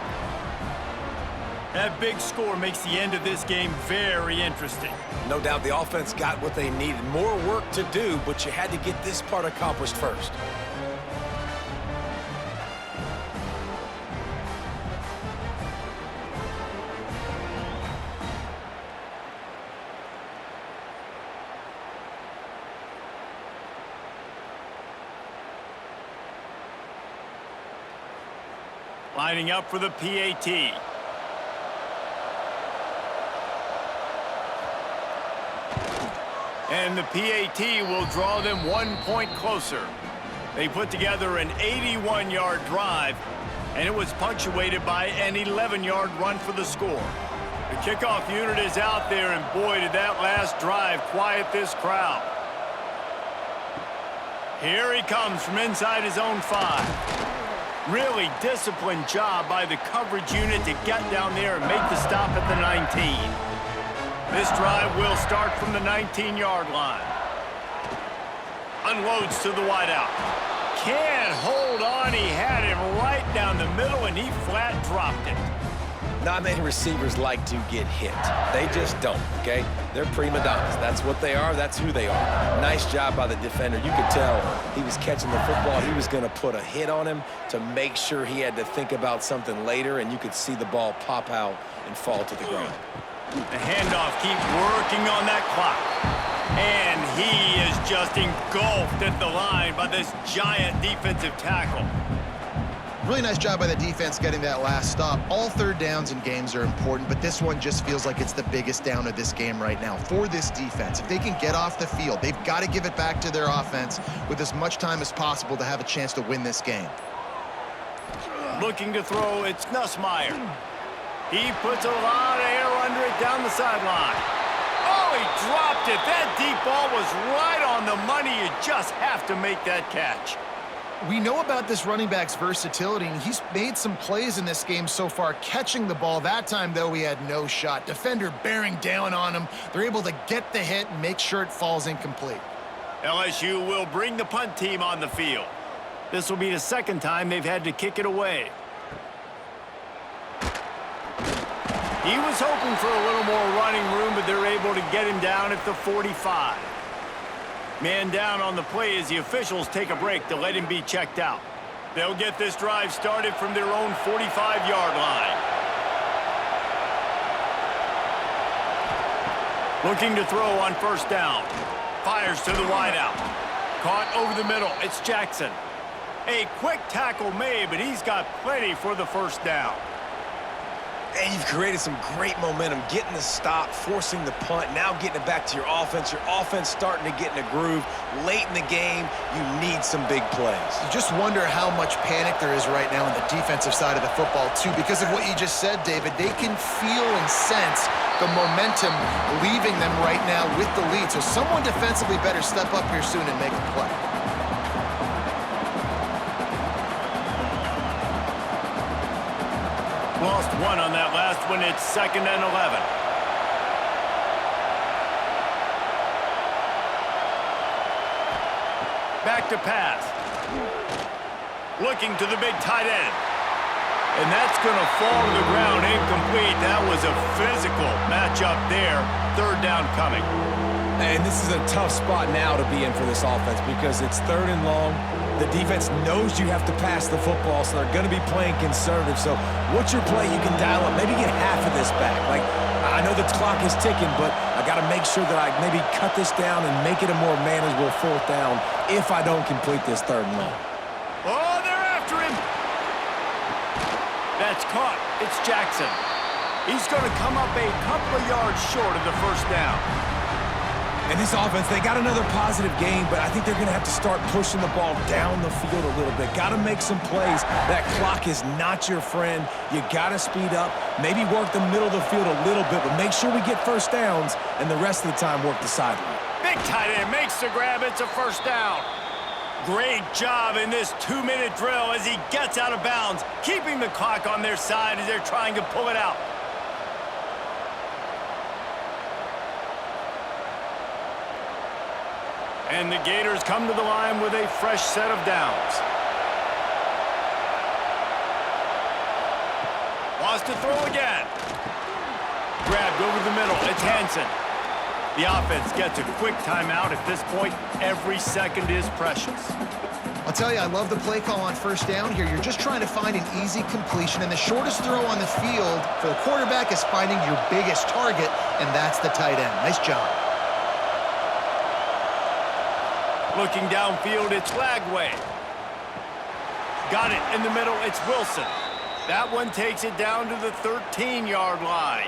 That big score makes the end of this game very interesting. No doubt the offense got what they needed. More work to do, but you had to get this part accomplished first. Lining up for the PAT. And the PAT will draw them 1 point closer. They put together an 81-yard drive, and it was punctuated by an 11-yard run for the score. The kickoff unit is out there, and boy, did that last drive quiet this crowd. Here he comes from inside his own 5. Really disciplined job by the coverage unit to get down there and make the stop at the 19. This drive will start from the 19-yard line. Unloads to the wideout. Can't hold on. He had him right down the middle, and he flat dropped it. Not many receivers like to get hit. They just don't, okay? They're prima donnas. That's what they are. That's who they are. Nice job by the defender. You could tell he was catching the football. He was going to put a hit on him to make sure he had to think about something later, and you could see the ball pop out and fall to the ground. The handoff keeps working on that clock. And he is just engulfed at the line by this giant defensive tackle. Really nice job by the defense getting that last stop. All third downs in games are important, but this one just feels like it's the biggest down of this game right now for this defense. If they can get off the field, they've got to give it back to their offense with as much time as possible to have a chance to win this game. Looking to throw, it's Nussmeier. He puts a lot of air under it down the sideline. Oh, he dropped it. That deep ball was right on the money. You just have to make that catch. We know about this running back's versatility, and he's made some plays in this game so far, catching the ball. That time, though, he had no shot. Defender bearing down on him. They're able to get the hit and make sure it falls incomplete. LSU will bring the punt team on the field. This will be the second time they've had to kick it away. He was hoping for a little more running room, but they're able to get him down at the 45. Man down on the play as the officials take a break to let him be checked out. They'll get this drive started from their own 45-yard line. Looking to throw on first down. Fires to the wideout. Caught over the middle. It's Jackson. A quick tackle made, but he's got plenty for the first down. And you've created some great momentum, getting the stop, forcing the punt, now getting it back to your offense. Your offense starting to get in a groove. Late in the game, you need some big plays. You just wonder how much panic there is right now on the defensive side of the football, too. Because of what you just said, David, they can feel and sense the momentum leaving them right now with the lead. So someone defensively better step up here soon and make a play. Lost one on that last one. It's 2nd and 11. Back to pass. Looking to the big tight end. And that's going to fall to the ground incomplete. That was a physical matchup there. 3rd down coming. And this is a tough spot now to be in for this offense because it's 3rd and long. The defense knows you have to pass the football, so they're going to be playing conservative. So what's your play you can dial up? Maybe get half of this back. Like, I know the clock is ticking, but I got to make sure that I maybe cut this down and make it a more manageable 4th down if I don't complete this 3rd and long. Oh, they're after him. That's caught. It's Jackson. He's going to come up a couple of yards short of the first down. And this offense, they got another positive game, but I think they're going to have to start pushing the ball down the field a little bit. Got to make some plays. That clock is not your friend. You got to speed up, maybe work the middle of the field a little bit, but make sure we get first downs, and the rest of the time work the sideline. Big tight end makes the grab. It's a first down. Great job in this 2-minute drill as he gets out of bounds, keeping the clock on their side as they're trying to pull it out. And the Gators come to the line with a fresh set of downs. Wants to throw again. Grabbed over the middle. It's Hansen. The offense gets a quick timeout. At this point, every second is precious. I'll tell you, I love the play call on first down here. You're just trying to find an easy completion, and the shortest throw on the field for the quarterback is finding your biggest target, and that's the tight end. Nice job. Looking downfield, it's Lagway. Got it in the middle, it's Wilson. That one takes it down to the 13-yard line.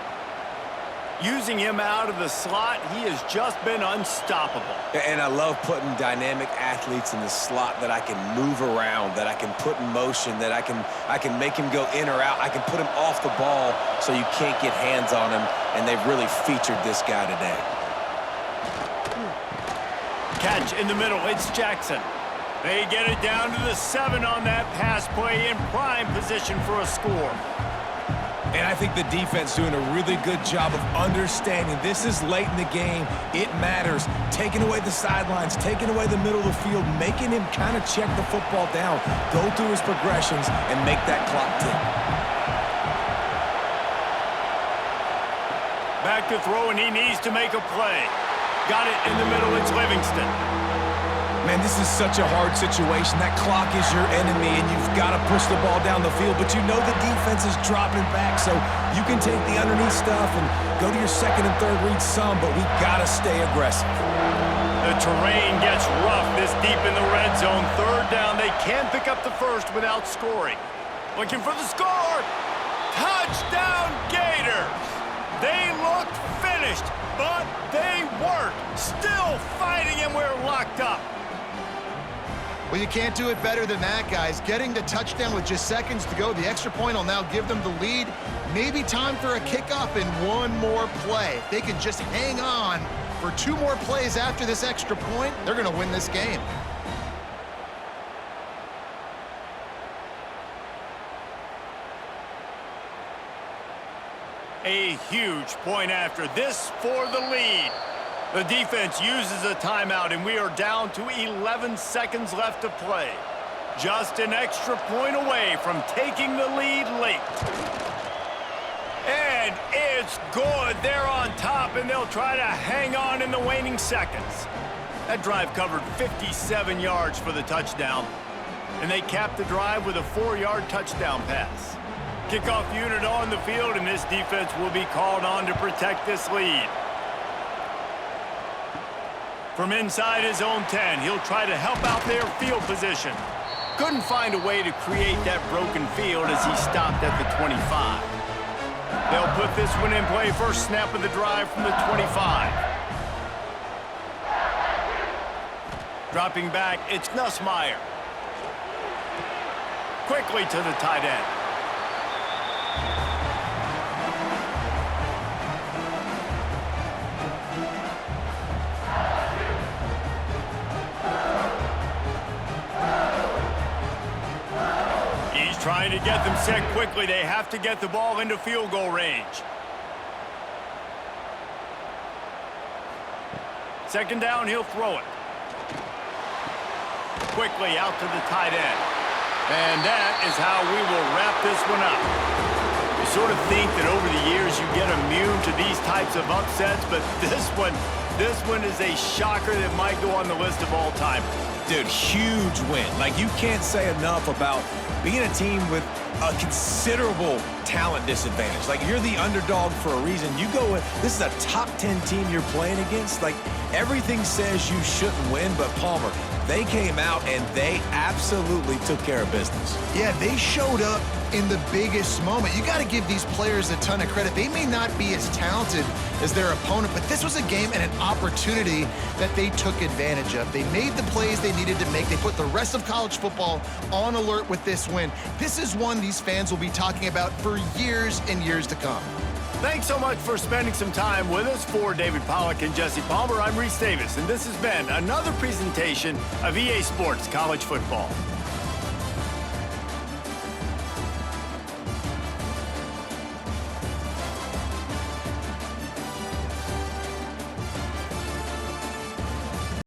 Using him out of the slot, he has just been unstoppable. And I love putting dynamic athletes in the slot that I can move around, that I can put in motion, that I can make him go in or out. I can put him off the ball so you can't get hands on him, and they've really featured this guy today. Catch in the middle, it's Jackson. They get it down to the 7 on that pass play, in prime position for a score. And I think the defense doing a really good job of understanding this is late in the game. It matters. Taking away the sidelines, taking away the middle of the field, making him kind of check the football down, go through his progressions, and make that clock tick. Back to throw, and he needs to make a play. Got it in the middle, it's Livingston. Man, this is such a hard situation. That clock is your enemy, and you've got to push the ball down the field, but you know the defense is dropping back, so you can take the underneath stuff and go to your second and third read some, but we've got to stay aggressive. The terrain gets rough this deep in the red zone. Third down, they can't pick up the first without scoring. Looking for the score. Touchdown, Gators! They looked finished, but they weren't. Still fighting, and we're locked up. Well, you can't do it better than that, guys. Getting the touchdown with just seconds to go, the extra point will now give them the lead. Maybe time for a kickoff and one more play. If they can just hang on for 2 more plays after this extra point, they're going to win this game. A huge point after this for the lead. The defense uses a timeout, and we are down to 11 seconds left to play. Just an extra point away from taking the lead late. And it's good. They're on top, and they'll try to hang on in the waning seconds. That drive covered 57 yards for the touchdown, and they capped the drive with a 4-yard touchdown pass. Kickoff unit on the field, and this defense will be called on to protect this lead. From inside his own 10, he'll try to help out their field position. Couldn't find a way to create that broken field as he stopped at the 25. They'll put this one in play, first snap of the drive from the 25. Dropping back, it's Nussmeier. Quickly to the tight end. Trying to get them set quickly. They have to get the ball into field goal range. Second down, he'll throw it. Quickly out to the tight end. And that is how we will wrap this one up. You sort of think that over the years you get immune to these types of upsets, but this one is a shocker that might go on the list of all time. Dude, huge win. Like, you can't say enough about being a team with a considerable talent disadvantage. Like, you're the underdog for a reason. You go in, this is a top 10 team you're playing against. Like, everything says you shouldn't win, but Palmer, they came out and they absolutely took care of business. Yeah, they showed up in the biggest moment. You got to give these players a ton of credit. They may not be as talented as their opponent, but this was a game and an opportunity that they took advantage of. They made the plays they needed to make. They put the rest of college football on alert with this win. This is one these fans will be talking about for years and years to come. Thanks so much for spending some time with us. For David Pollack and Jesse Palmer, I'm Reese Davis, and this has been another presentation of EA Sports College Football.